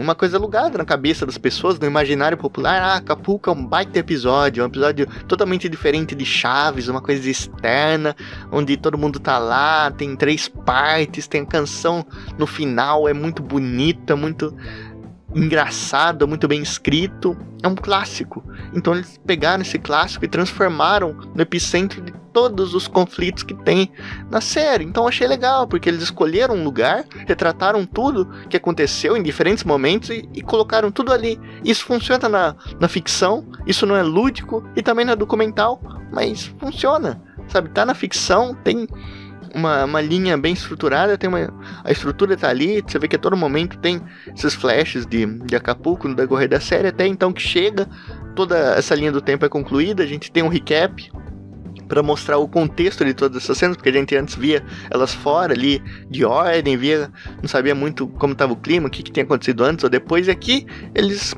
uma coisa alugada na cabeça das pessoas, no imaginário popular. Acapulco é um baita episódio, é um episódio totalmente diferente de Chaves, uma coisa externa, onde todo mundo tá lá, tem 3 partes, tem a canção no final, é muito bonita, muito engraçado, muito bem escrito, é um clássico. Então eles pegaram esse clássico e transformaram no epicentro de todos os conflitos que tem na série. Então eu achei legal, porque eles escolheram um lugar, retrataram tudo que aconteceu em diferentes momentos e colocaram tudo ali. Isso funciona na ficção, isso não é lúdico e também não é documental, mas funciona, sabe? Tá na ficção, tem uma linha bem estruturada, a estrutura tá ali, você vê que a todo momento tem esses flashes de Acapulco no decorrer da série, até então que chega toda essa linha do tempo é concluída, a gente tem um recap pra mostrar o contexto de todas essas cenas, porque a gente antes via elas fora ali, de ordem, não sabia muito como tava o clima, o que tinha acontecido antes ou depois, e aqui eles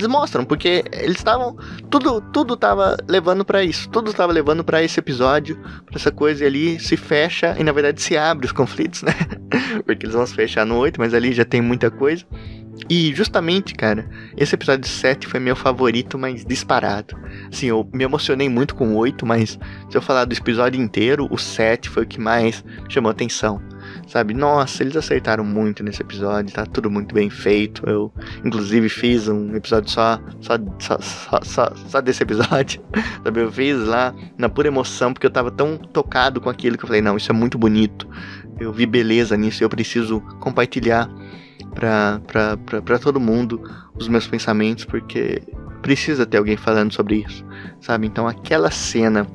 mostram, porque eles estavam, tudo tava levando pra isso, tudo tava levando pra esse episódio, pra essa coisa, e ali se fecha, e na verdade se abre os conflitos, né, porque eles vão se fechar no 8, mas ali já tem muita coisa. E justamente, cara, esse episódio 7 foi meu favorito, mas disparado. Assim, eu me emocionei muito com o 8, mas se eu falar do episódio inteiro, o 7 foi o que mais chamou atenção. Sabe, nossa, eles acertaram muito nesse episódio, tá tudo muito bem feito. Eu, inclusive, fiz um episódio só desse episódio. Sabe, eu fiz lá na pura emoção, porque eu tava tão tocado com aquilo que eu falei, não, isso é muito bonito. Eu vi beleza nisso, eu preciso compartilhar pra todo mundo os meus pensamentos, porque precisa ter alguém falando sobre isso, sabe? Então aquela cena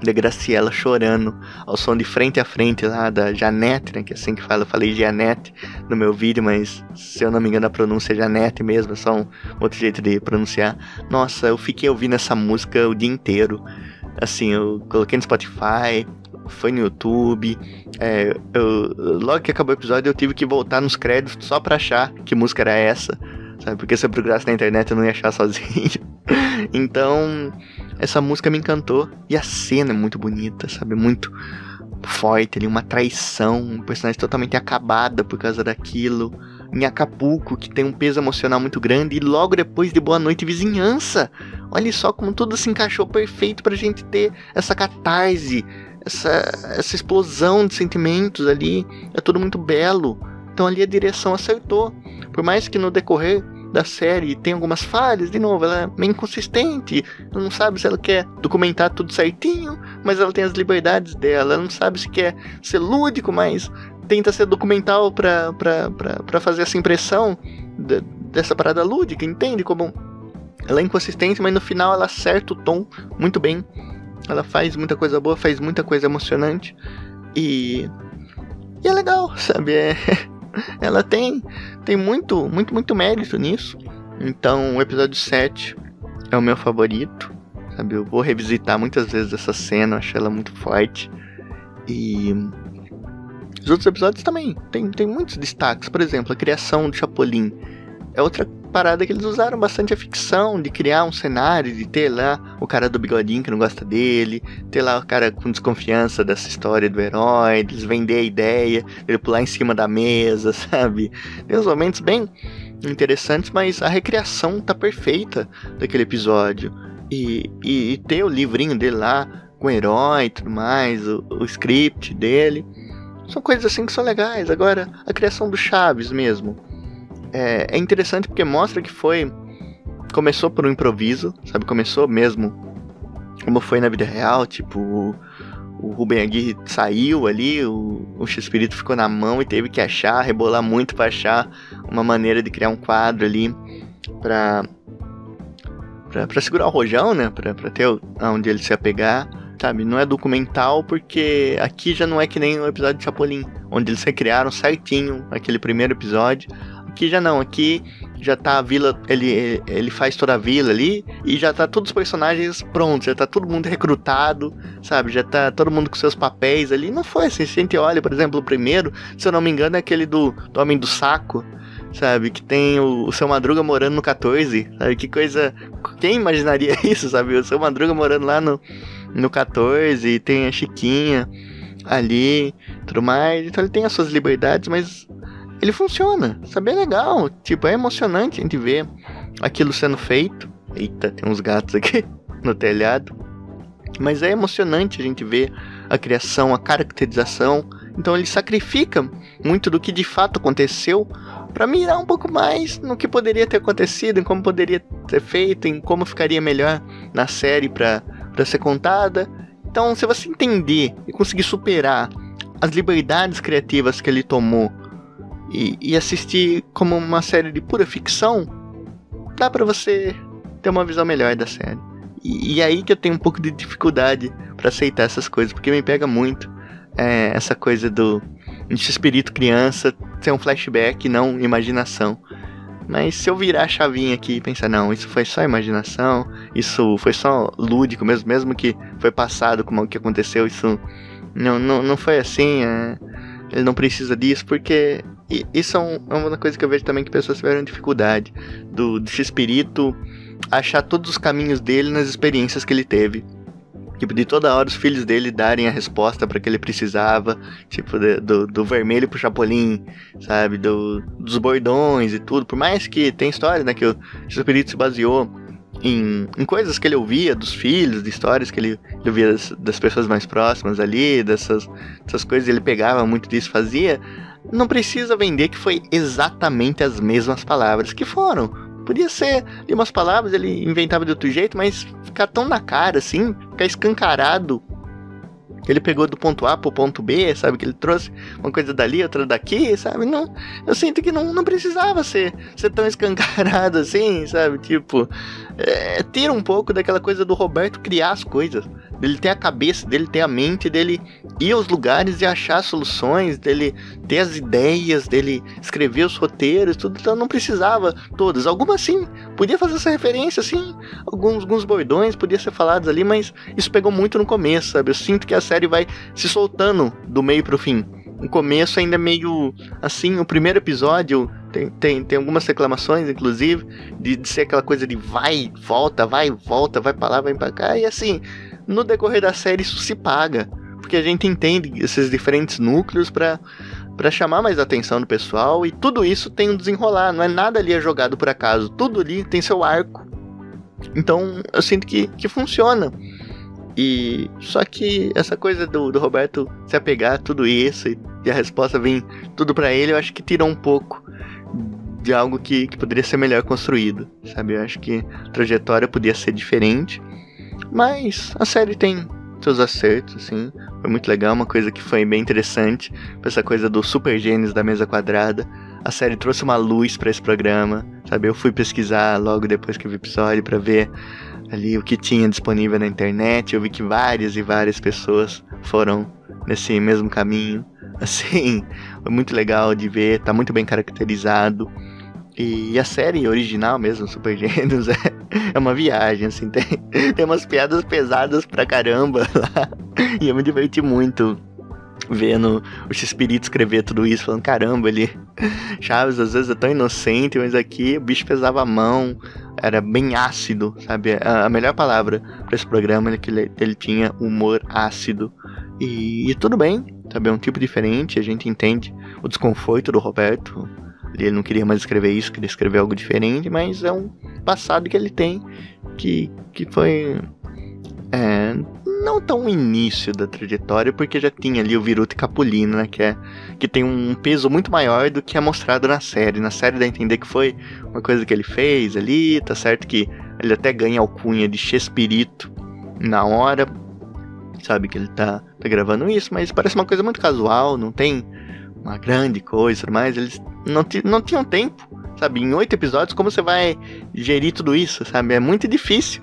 da Graciela chorando ao som de Frente a Frente lá da Janete, né, que é assim que fala, eu falei Janete no meu vídeo, mas se eu não me engano a pronúncia é Janete mesmo, é só um outro jeito de pronunciar. Nossa, eu fiquei ouvindo essa música o dia inteiro, assim, eu coloquei no Spotify, foi no YouTube, logo que acabou o episódio eu tive que voltar nos créditos só pra achar que música era essa, sabe, porque se eu procurasse na internet eu não ia achar sozinho. Então, essa música me encantou, e a cena é muito bonita, sabe, muito forte ali, uma traição, um personagem totalmente acabada por causa daquilo, em Acapulco, que tem um peso emocional muito grande, e logo depois de Boa Noite Vizinhança, olha só como tudo se encaixou perfeito pra gente ter essa catarse, essa explosão de sentimentos ali, é tudo muito belo. Então ali a direção acertou, por mais que no decorrer da série tem algumas falhas, de novo, ela é meio inconsistente, ela não sabe se ela quer documentar tudo certinho, mas ela tem as liberdades dela, ela não sabe se quer ser lúdico, mas tenta ser documental pra fazer essa impressão dessa parada lúdica, entende? Como ela é inconsistente, mas no final ela acerta o tom muito bem. Ela faz muita coisa boa, faz muita coisa emocionante. E é legal, sabe? Ela tem muito mérito nisso. Então o episódio 7 é o meu favorito, sabe? Eu vou revisitar muitas vezes essa cena, acho ela muito forte. E os outros episódios também tem muitos destaques. Por exemplo, a criação do Chapolin é outra parada que eles usaram bastante a ficção, de criar um cenário, de ter lá o cara do bigodinho que não gosta dele, ter lá o cara com desconfiança dessa história do herói, eles vender a ideia, ele pular em cima da mesa, sabe? Tem uns momentos bem interessantes, mas a recriação tá perfeita daquele episódio. E ter o livrinho dele lá, com o herói e tudo mais, o script dele, são coisas assim que são legais. Agora, a criação do Chaves mesmo, é interessante porque mostra que começou por um improviso, sabe, começou mesmo como foi na vida real, tipo, o Rubem Aguirre saiu ali, o X-Espírito ficou na mão e teve que rebolar muito pra achar uma maneira de criar um quadro ali pra segurar o rojão, né, pra ter onde ele se apegar, sabe, não é documental porque aqui já não é que nem o episódio de Chapolin, onde eles recriaram certinho aquele primeiro episódio. Aqui já não, aqui já tá a vila, ele faz toda a vila ali, e já tá todos os personagens prontos, já tá todo mundo recrutado, sabe, já tá todo mundo com seus papéis ali. Não foi assim, se a gente olha, por exemplo, o primeiro, se eu não me engano, é aquele do Homem do Saco, sabe, que tem o Seu Madruga morando no 14, sabe, que coisa, quem imaginaria isso, sabe, o Seu Madruga morando lá no 14, tem a Chiquinha ali, tudo mais, então ele tem as suas liberdades, mas ele funciona, sabe, é legal, tipo, é emocionante a gente ver aquilo sendo feito. Eita, tem uns gatos aqui no telhado. Mas é emocionante a gente ver a criação, a caracterização. Então ele sacrifica muito do que de fato aconteceu para mirar um pouco mais no que poderia ter acontecido, em como poderia ter feito, em como ficaria melhor na série para ser contada. Então, se você entender e conseguir superar as liberdades criativas que ele tomou e assistir como uma série de pura ficção, dá pra você ter uma visão melhor da série. E aí que eu tenho um pouco de dificuldade pra aceitar essas coisas, porque me pega muito essa coisa do espírito criança ser um flashback, não imaginação. Mas se eu virar a chavinha aqui e pensar, não, isso foi só imaginação, isso foi só lúdico mesmo que foi passado como o que aconteceu, isso não foi assim, ele não precisa disso, porque isso é uma coisa que eu vejo também que pessoas tiveram dificuldade, desse espírito achar todos os caminhos dele nas experiências que ele teve. Tipo, de toda hora os filhos dele darem a resposta para que ele precisava. Tipo, do vermelho pro Chapolin, sabe? Dos bordões e tudo. Por mais que tem história, né? Que o espírito se baseou em coisas que ele ouvia dos filhos, de histórias que ele ouvia das pessoas mais próximas ali, dessas coisas. Ele pegava muito disso, fazia. Não precisa vender que foi exatamente as mesmas palavras que foram. Podia ser de umas palavras, ele inventava de outro jeito, mas ficar tão na cara assim, ficar escancarado. Ele pegou do ponto A pro ponto B, sabe? Que ele trouxe uma coisa dali, outra daqui, sabe? Não, eu sinto que não precisava ser tão escancarado assim, sabe? Tipo, tira um pouco daquela coisa do Roberto criar as coisas. Dele ter a cabeça, dele ter a mente, dele ir aos lugares e achar soluções, dele ter as ideias, dele escrever os roteiros, tudo. Então não precisava todas. Algumas sim, podia fazer essa referência, sim. Alguns bordões podiam ser falados ali, mas isso pegou muito no começo, sabe? Eu sinto que a série vai se soltando do meio pro fim. O começo ainda é meio assim, o primeiro episódio tem algumas reclamações, inclusive, de ser aquela coisa de vai, volta, vai pra lá, vai pra cá, e assim, no decorrer da série isso se paga, porque a gente entende esses diferentes núcleos pra chamar mais a atenção do pessoal, e tudo isso tem um desenrolar, não é nada ali jogado por acaso, tudo ali tem seu arco. Então eu sinto que funciona. E só que essa coisa do Roberto se apegar a tudo isso e a resposta vir tudo pra ele, eu acho que tirou um pouco de algo que poderia ser melhor construído, sabe? Eu acho que a trajetória podia ser diferente, mas a série tem seus acertos, assim. Foi muito legal, uma coisa que foi bem interessante, foi essa coisa dos super gênios da mesa quadrada. A série trouxe uma luz pra esse programa, sabe? Eu fui pesquisar logo depois que eu vi o episódio pra ver ali o que tinha disponível na internet. Eu vi que várias e várias pessoas foram nesse mesmo caminho. Assim, foi muito legal de ver, tá muito bem caracterizado. E a série original mesmo, Super Gênios, é uma viagem, assim, tem umas piadas pesadas pra caramba lá. E eu me diverti muito vendo o X-Pirito escrever tudo isso, falando, caramba, Chaves às vezes é tão inocente, mas aqui o bicho pesava a mão, era bem ácido, sabe? A melhor palavra pra esse programa é que ele tinha humor ácido. E tudo bem, sabe? É um tipo diferente, a gente entende o desconforto do Roberto. Ele não queria mais escrever isso, queria escrever algo diferente, mas é um passado que ele tem que foi não tão o início da trajetória, porque já tinha ali o Viruta e Capulino, né, que tem um peso muito maior do que é mostrado na série. Na série dá a entender que foi uma coisa que ele fez ali, tá certo que ele até ganha a alcunha de Chespirito na hora, sabe, que ele tá gravando isso, mas parece uma coisa muito casual, não tem uma grande coisa, mas eles não tinham tempo, sabe, em 8 episódios, como você vai gerir tudo isso, sabe, é muito difícil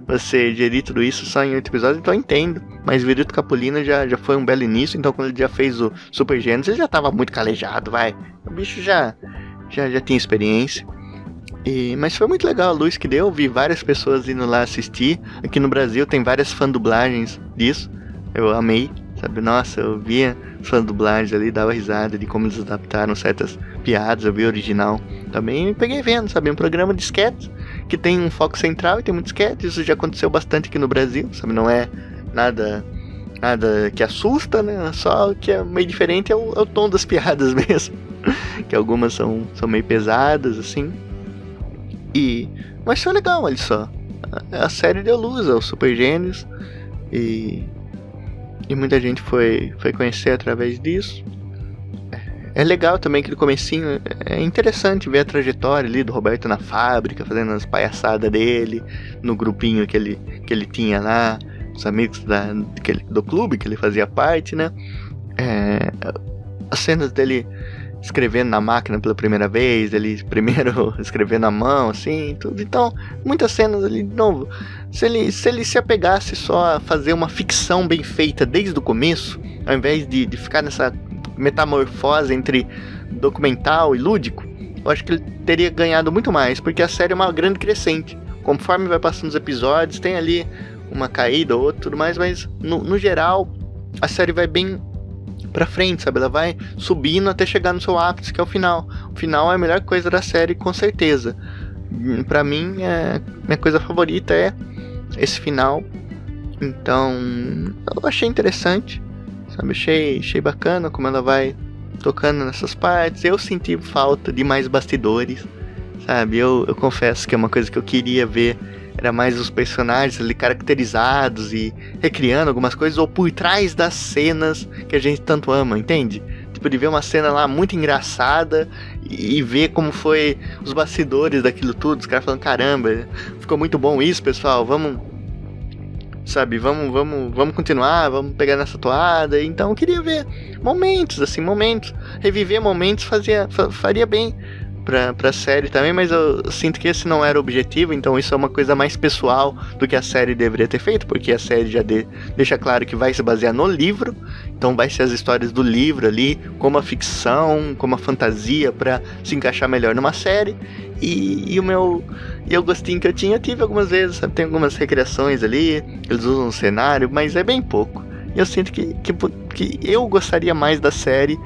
você gerir tudo isso só em 8 episódios, então eu entendo. Mas Viruta Capulino já foi um belo início, então quando ele já fez o Super Gênios, ele já tava muito calejado, o bicho já tinha experiência. Mas foi muito legal a luz que deu, vi várias pessoas indo lá assistir. Aqui no Brasil tem várias fã-dublagens disso, eu amei, sabe, nossa, eu via fã-dublagens ali, dava risada de como eles adaptaram certas piadas, eu vi o original também, e me peguei vendo, sabe, um programa de sketches, que tem um foco central e tem muitos sketches, isso já aconteceu bastante aqui no Brasil, sabe, não é nada que assusta, né, só que é meio diferente é o tom das piadas mesmo, que algumas são meio pesadas, assim, mas foi legal, olha só, a série deu luz aos Super Gênios, e muita gente foi conhecer através disso. É legal também que no comecinho é interessante ver a trajetória ali do Roberto na fábrica, fazendo as palhaçadas dele, no grupinho que ele tinha lá, os amigos do clube que ele fazia parte, né? As cenas dele escrevendo na máquina pela primeira vez, ele primeiro escrevendo na mão, assim, tudo. Então, muitas cenas ali, de novo, se ele se apegasse só a fazer uma ficção bem feita desde o começo, ao invés de ficar nessa metamorfose entre documental e lúdico, eu acho que ele teria ganhado muito mais, porque a série é uma grande crescente. Conforme vai passando os episódios, tem ali uma caída ou outra, tudo mais, mas no geral, a série vai bem pra frente, sabe? Ela vai subindo até chegar no seu ápice, que é o final. O final é a melhor coisa da série, com certeza. Pra mim, minha coisa favorita é esse final. Então, eu achei interessante, sabe? Achei bacana como ela vai tocando nessas partes. Eu senti falta de mais bastidores, sabe? Eu confesso que é uma coisa que eu queria ver, era mais os personagens ali caracterizados e recriando algumas coisas, ou por trás das cenas que a gente tanto ama, entende? Tipo, de ver uma cena lá muito engraçada e ver como foi os bastidores daquilo tudo, os caras falando, caramba, ficou muito bom isso, pessoal, vamos continuar, vamos pegar nessa toada. Então eu queria ver momentos, reviver momentos faria bem pra série também, mas eu sinto que esse não era o objetivo, então isso é uma coisa mais pessoal do que a série deveria ter feito, porque a série já deixa claro que vai se basear no livro, então vai ser as histórias do livro ali, como a ficção, como a fantasia, pra se encaixar melhor numa série. E o gostinho que eu tive algumas vezes, sabe? Tem algumas recriações ali, eles usam um cenário, mas é bem pouco. E eu sinto que eu gostaria mais da série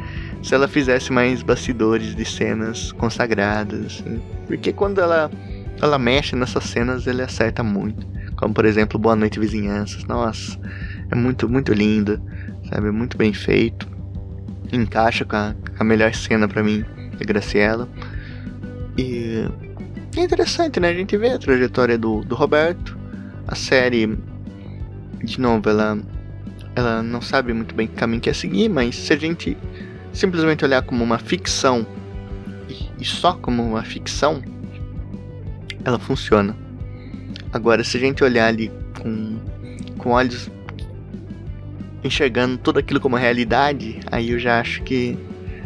se ela fizesse mais bastidores de cenas consagradas, assim. Porque quando ela mexe nessas cenas, ele acerta muito. Como, por exemplo, Boa Noite Vizinhanças. Nossa, é muito, muito lindo, sabe? É muito bem feito. Encaixa com a melhor cena pra mim, a Graciela. E é interessante, né? A gente vê a trajetória do Roberto. A série, de novo, ela não sabe muito bem que caminho quer seguir, mas se a gente simplesmente olhar como uma ficção e só como uma ficção, ela funciona. Agora, se a gente olhar ali com olhos enxergando tudo aquilo como realidade, aí eu já acho que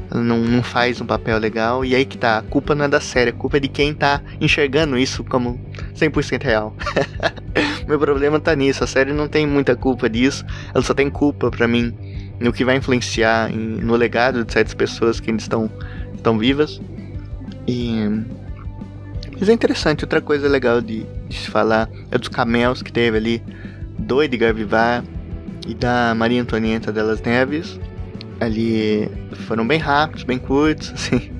ela não faz um papel legal. E aí que tá, a culpa não é da série, a culpa é de quem tá enxergando isso como 100% real. Meu problema tá nisso, a série não tem muita culpa disso, ela só tem culpa pra mim no que vai influenciar no legado de certas pessoas que ainda estão vivas. Mas é interessante, outra coisa legal de se falar é dos cameos que teve ali do Edgar Vivar e da Maria Antonieta Delas Neves. Ali foram bem rápidos, bem curtos, assim,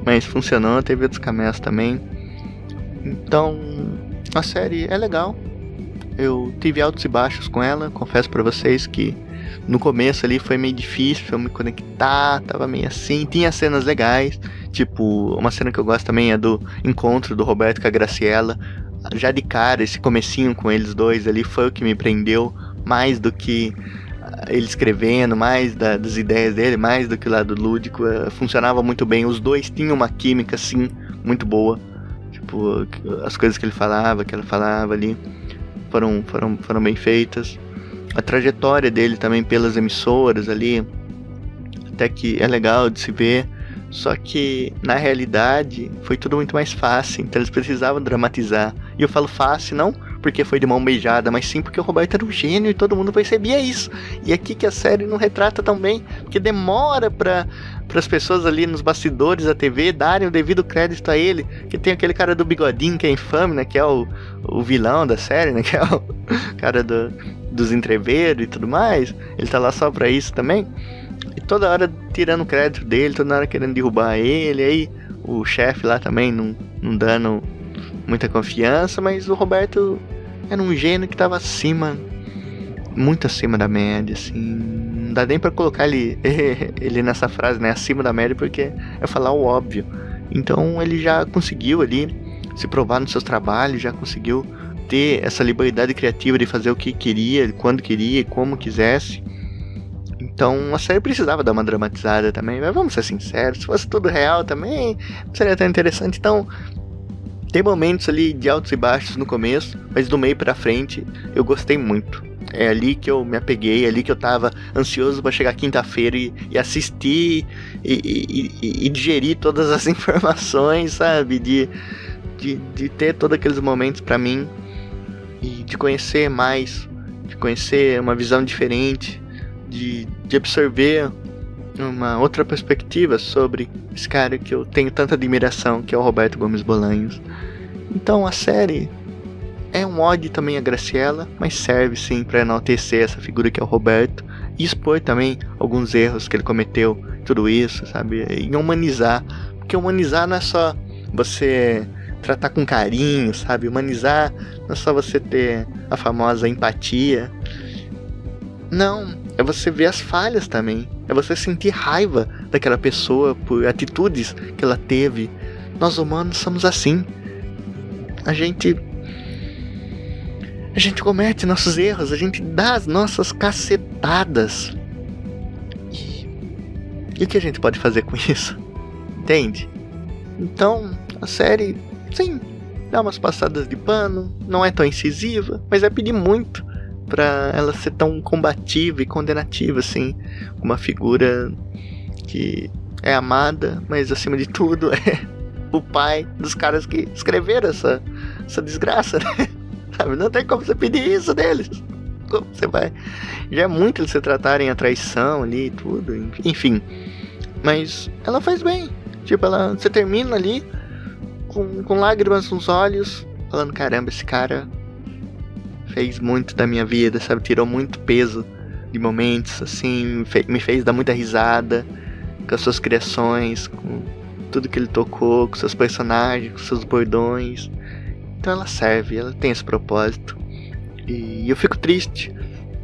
mas funcionou. Teve outros cameos também. Então a série é legal. Eu tive altos e baixos com ela. Confesso pra vocês que no começo ali foi meio difícil eu me conectar, tava meio assim. Tinha cenas legais, tipo, uma cena que eu gosto também é do encontro do Roberto com a Graciela. Já de cara, esse comecinho com eles dois ali foi o que me prendeu, mais do que ele escrevendo, mais das ideias dele, mais do que o lado lúdico. Funcionava muito bem, os dois tinham uma química, sim, muito boa. Tipo, as coisas que ele falava, que ela falava ali, foram bem feitas. A trajetória dele também pelas emissoras ali, até que é legal de se ver. Só que na realidade foi tudo muito mais fácil, então eles precisavam dramatizar. E eu falo fácil não porque foi de mão beijada, mas sim porque o Roberto era um gênio e todo mundo percebia isso. E aqui que a série não retrata tão bem, porque demora para as pessoas ali nos bastidores da TV darem o devido crédito a ele. Que tem aquele cara do bigodinho que é infame, né, que é o vilão da série, né, que é o cara dos entreveiros e tudo mais. Ele tá lá só pra isso também. E toda hora tirando crédito dele, toda hora querendo derrubar ele. Aí o chefe lá também não dando muita confiança. Mas o Roberto era um gênio que tava acima, muito acima da média, assim. Não dá nem pra colocar ele nessa frase, né, acima da média, porque é falar o óbvio. Então ele já conseguiu ali se provar nos seus trabalhos, já conseguiu ter essa liberdade criativa de fazer o que queria, quando queria e como quisesse. Então a série precisava dar uma dramatizada também, mas vamos ser sinceros, se fosse tudo real também não seria tão interessante. Então tem momentos ali de altos e baixos no começo, mas do meio pra frente eu gostei muito. É ali que eu me apeguei, é ali que eu tava ansioso pra chegar quinta-feira e assistir e digerir todas as informações, sabe? De ter todos aqueles momentos pra mim e de conhecer mais, de conhecer uma visão diferente, de absorver uma outra perspectiva sobre esse cara que eu tenho tanta admiração, que é o Roberto Gomes Bolanhos. Então a série é um ode também a Graciela, mas serve sim para enaltecer essa figura que é o Roberto e expor também alguns erros que ele cometeu, tudo isso, sabe? E humanizar, porque humanizar não é só você tratar com carinho, sabe? Humanizar não é só você ter a famosa empatia. Não, é você ver as falhas também. É você sentir raiva daquela pessoa por atitudes que ela teve. Nós humanos somos assim. A gente comete nossos erros, a gente dá as nossas cacetadas. E o que a gente pode fazer com isso? Entende? Então, a série, sim, dá umas passadas de pano, não é tão incisiva, mas é pedir muito pra ela ser tão combativa e condenativa, assim. Uma figura que é amada, mas acima de tudo é o pai dos caras que escreveram essa desgraça, né? Sabe? Não tem como você pedir isso deles. Como você vai? Já é muito eles se tratarem a traição ali e tudo, enfim. Mas ela faz bem. Tipo, você termina ali com lágrimas nos olhos, falando, caramba, esse cara fez muito da minha vida, sabe? Tirou muito peso de momentos, assim, me fez dar muita risada com as suas criações, com tudo que ele tocou, com seus personagens, com seus bordões. Então ela serve, ela tem esse propósito. E eu fico triste,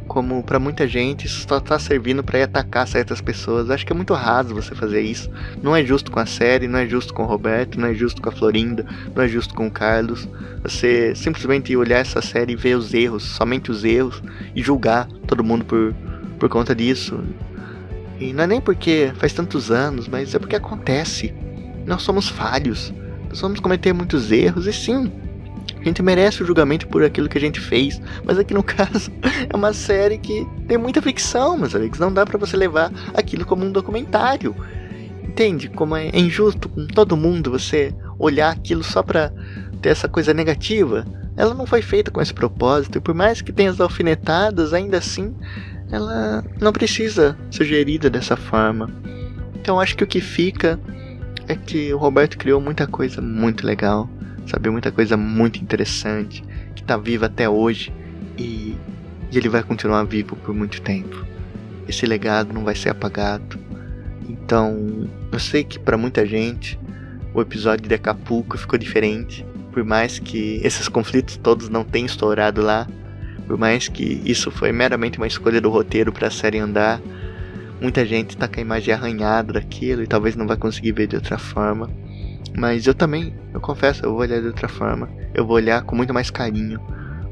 como pra muita gente isso só tá servindo pra ir atacar certas pessoas. Acho que é muito raso você fazer isso. Não é justo com a série, não é justo com o Roberto, não é justo com a Florinda, não é justo com o Carlos. Você simplesmente olhar essa série e ver os erros, somente os erros, e julgar todo mundo por conta disso. E não é nem porque faz tantos anos, mas é porque acontece. Nós somos falhos, nós vamos cometer muitos erros, e sim, a gente merece o julgamento por aquilo que a gente fez. Mas aqui no caso é uma série que tem muita ficção, meus amigos. Não dá pra você levar aquilo como um documentário. Entende? Como é injusto com todo mundo você olhar aquilo só pra ter essa coisa negativa. Ela não foi feita com esse propósito. E por mais que tenha as alfinetadas, ainda assim ela não precisa ser gerida dessa forma. Então acho que o que fica é que o Roberto criou muita coisa muito legal, sabe, muita coisa muito interessante, que tá viva até hoje, e ele vai continuar vivo por muito tempo. Esse legado não vai ser apagado. Então, eu sei que pra muita gente o episódio de Acapulco ficou diferente, por mais que esses conflitos todos não tenham estourado lá, por mais que isso foi meramente uma escolha do roteiro pra série andar. Muita gente tá com a imagem arranhada daquilo e talvez não vai conseguir ver de outra forma. Mas eu também, eu confesso, eu vou olhar de outra forma. Eu vou olhar com muito mais carinho.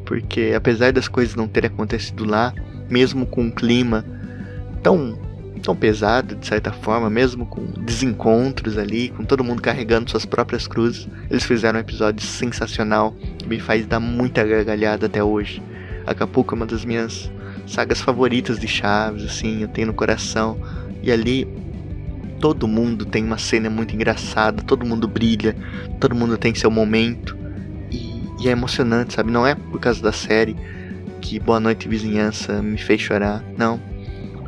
Porque apesar das coisas não terem acontecido lá, mesmo com um clima tão pesado de certa forma, mesmo com desencontros ali, com todo mundo carregando suas próprias cruzes, eles fizeram um episódio sensacional que me faz dar muita gargalhada até hoje. Acapulco é uma das minhas sagas favoritas de Chaves, assim, eu tenho no coração. E ali todo mundo tem uma cena muito engraçada, todo mundo brilha, todo mundo tem seu momento. E é emocionante, sabe? Não é por causa da série que Boa Noite Vizinhança me fez chorar, não.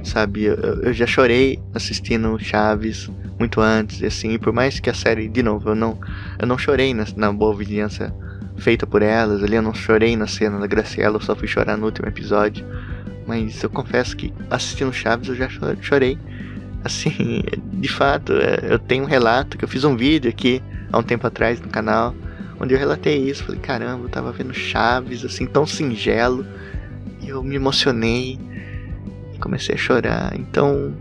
Sabe, eu já chorei assistindo Chaves muito antes, e assim, e por mais que a série, de novo, eu não chorei na Boa Vizinhança feita por elas, ali eu não chorei na cena da Graciela, eu só fui chorar no último episódio. Mas eu confesso que assistindo Chaves eu já chorei. Assim, de fato, eu tenho um relato, que eu fiz um vídeo aqui há um tempo atrás no canal, onde eu relatei isso. Falei, caramba, eu tava vendo Chaves, assim, tão singelo, e eu me emocionei e comecei a chorar. Então,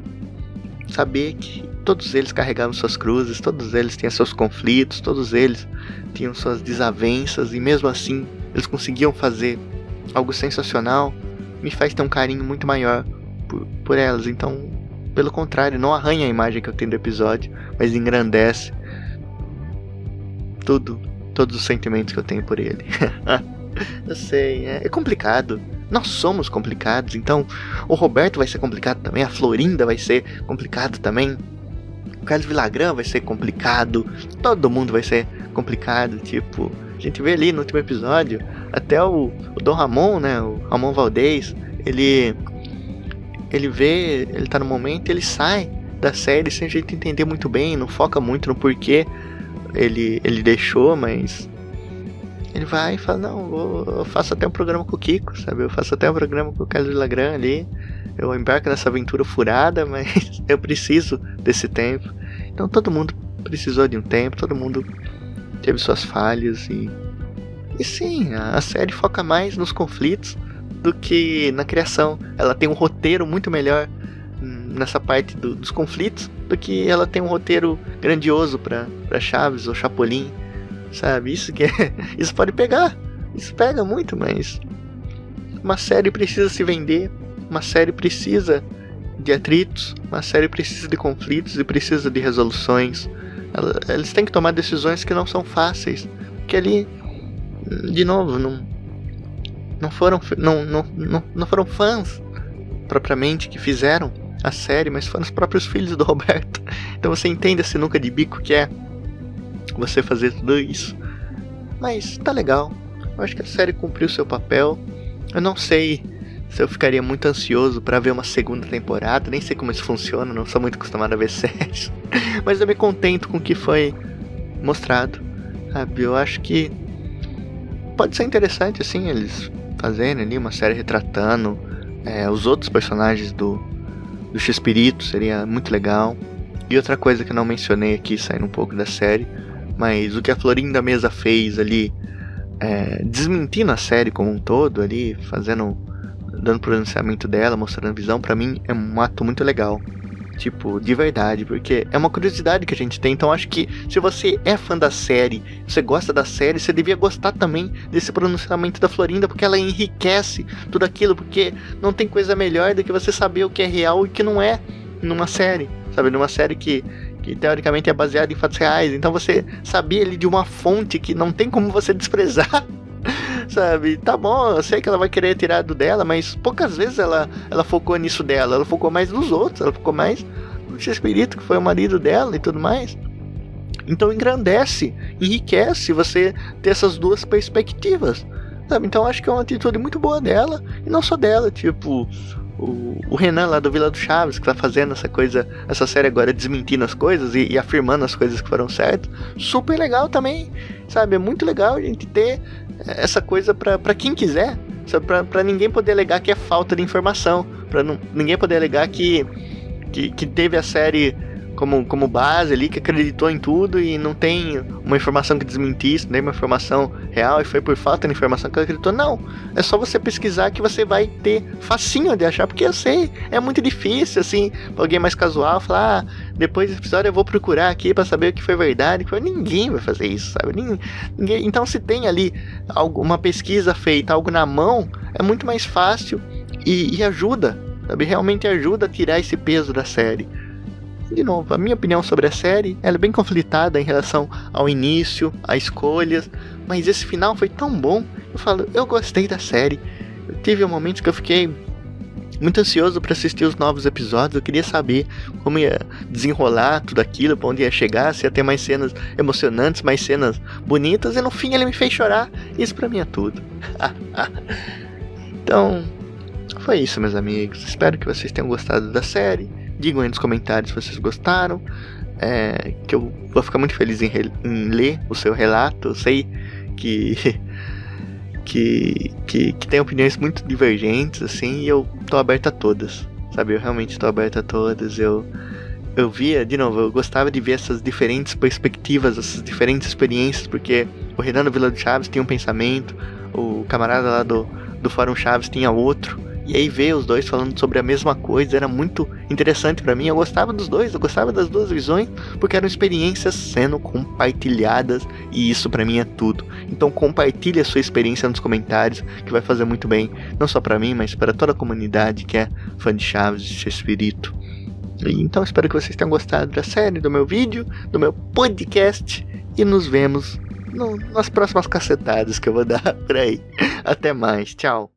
saber que todos eles carregavam suas cruzes, todos eles tinham seus conflitos, todos eles tinham suas desavenças, e mesmo assim eles conseguiam fazer algo sensacional, me faz ter um carinho muito maior por elas. Então, pelo contrário, não arranha a imagem que eu tenho do episódio, mas engrandece todos os sentimentos que eu tenho por ele. Eu sei, é complicado. Nós somos complicados, então o Roberto vai ser complicado também, a Florinda vai ser complicado também, o Carlos Villagrán vai ser complicado, todo mundo vai ser complicado. Tipo, a gente vê ali no último episódio, até o Dom Ramon, né, o Ramon Valdez, ele tá no momento, ele sai da série sem a gente entender muito bem, não foca muito no porquê ele deixou, mas ele vai e fala, não, eu faço até um programa com o Kiko, sabe? Eu faço até um programa com o Carlos Lagran ali, eu embarco nessa aventura furada, mas eu preciso desse tempo. Então todo mundo precisou de um tempo, todo mundo teve suas falhas e sim, a série foca mais nos conflitos do que na criação. Ela tem um roteiro muito melhor nessa parte dos conflitos do que ela tem um roteiro grandioso pra Chaves ou Chapolin, sabe? Isso pode pegar, isso pega muito, mas uma série precisa se vender, uma série precisa de atritos, uma série precisa de conflitos e precisa de resoluções. Eles têm que tomar decisões que não são fáceis, porque ali, de novo, não foram fãs propriamente que fizeram a série, mas foram os próprios filhos do Roberto. Então você entende a sinuca de bico que é você fazer tudo isso. Mas tá legal, eu acho que a série cumpriu seu papel. Eu não sei se eu ficaria muito ansioso pra ver uma segunda temporada, nem sei como isso funciona, não sou muito acostumado a ver séries. Mas eu me contento com o que foi mostrado, sabe? Eu acho que pode ser interessante, assim, eles fazerem ali uma série retratando os outros personagens do Chespirito, seria muito legal. E outra coisa que eu não mencionei aqui, saindo um pouco da série, mas o que a Florinda Mesa fez ali, desmentindo a série como um todo ali, dando pronunciamento dela, mostrando a visão, pra mim é um ato muito legal. Tipo, de verdade, porque é uma curiosidade que a gente tem. Então acho que se você é fã da série, você gosta da série, você devia gostar também desse pronunciamento da Florinda, porque ela enriquece tudo aquilo, porque não tem coisa melhor do que você saber o que é real e o que não é numa série, sabe? Numa série que teoricamente é baseada em fatos reais. Então você saber ali de uma fonte que não tem como você desprezar, sabe? Tá bom, eu sei que ela vai querer tirar do dela, mas poucas vezes ela focou nisso dela. Ela focou mais nos outros, ela focou mais no Chespirito, que foi o marido dela e tudo mais. Então engrandece, enriquece você ter essas duas perspectivas, sabe? Então acho que é uma atitude muito boa dela, e não só dela, tipo o Renan lá do Vila do Chaves, que tá fazendo essa série agora, desmentindo as coisas e afirmando as coisas que foram certas. Super legal também, sabe? É muito legal a gente ter essa coisa pra quem quiser, sabe? Pra ninguém poder alegar que é falta de informação, pra ninguém poder alegar que teve a série como base ali, que acreditou em tudo e não tem uma informação que desmentisse, nem uma informação real e foi por falta de informação que ela acreditou. Não, é só você pesquisar que você vai ter facinho de achar, porque eu sei, é muito difícil, assim, pra alguém mais casual falar, depois desse episódio eu vou procurar aqui pra saber o que foi verdade. Ninguém vai fazer isso, sabe? Ninguém. Então se tem ali uma pesquisa feita, algo na mão, é muito mais fácil e ajuda, sabe? Realmente ajuda a tirar esse peso da série. De novo, a minha opinião sobre a série, ela é bem conflitada em relação ao início, a escolhas, mas esse final foi tão bom. Eu gostei da série. Eu tive momentos que eu fiquei muito ansioso para assistir os novos episódios. Eu queria saber como ia desenrolar tudo aquilo, para onde ia chegar, se ia ter mais cenas emocionantes, mais cenas bonitas, e no fim ele me fez chorar. Isso pra mim é tudo. Então, foi isso, meus amigos. Espero que vocês tenham gostado da série. Digam aí nos comentários se vocês gostaram, que eu vou ficar muito feliz em ler o seu relato. Eu sei que tem opiniões muito divergentes, assim, e eu tô aberto a todas, sabe? Eu realmente tô aberto a todas. Eu via, de novo, eu gostava de ver essas diferentes perspectivas, essas diferentes experiências, porque o Renan do Vila do Chaves tinha um pensamento, o camarada lá do Fórum Chaves tinha outro. E aí ver os dois falando sobre a mesma coisa era muito interessante pra mim. Eu gostava dos dois, eu gostava das duas visões, porque eram experiências sendo compartilhadas, e isso pra mim é tudo. Então compartilhe a sua experiência nos comentários, que vai fazer muito bem, não só pra mim, mas para toda a comunidade que é fã de Chaves e Chespirito. Então espero que vocês tenham gostado da série, do meu vídeo, do meu podcast, e nos vemos nas próximas cacetadas que eu vou dar por aí. Até mais, tchau!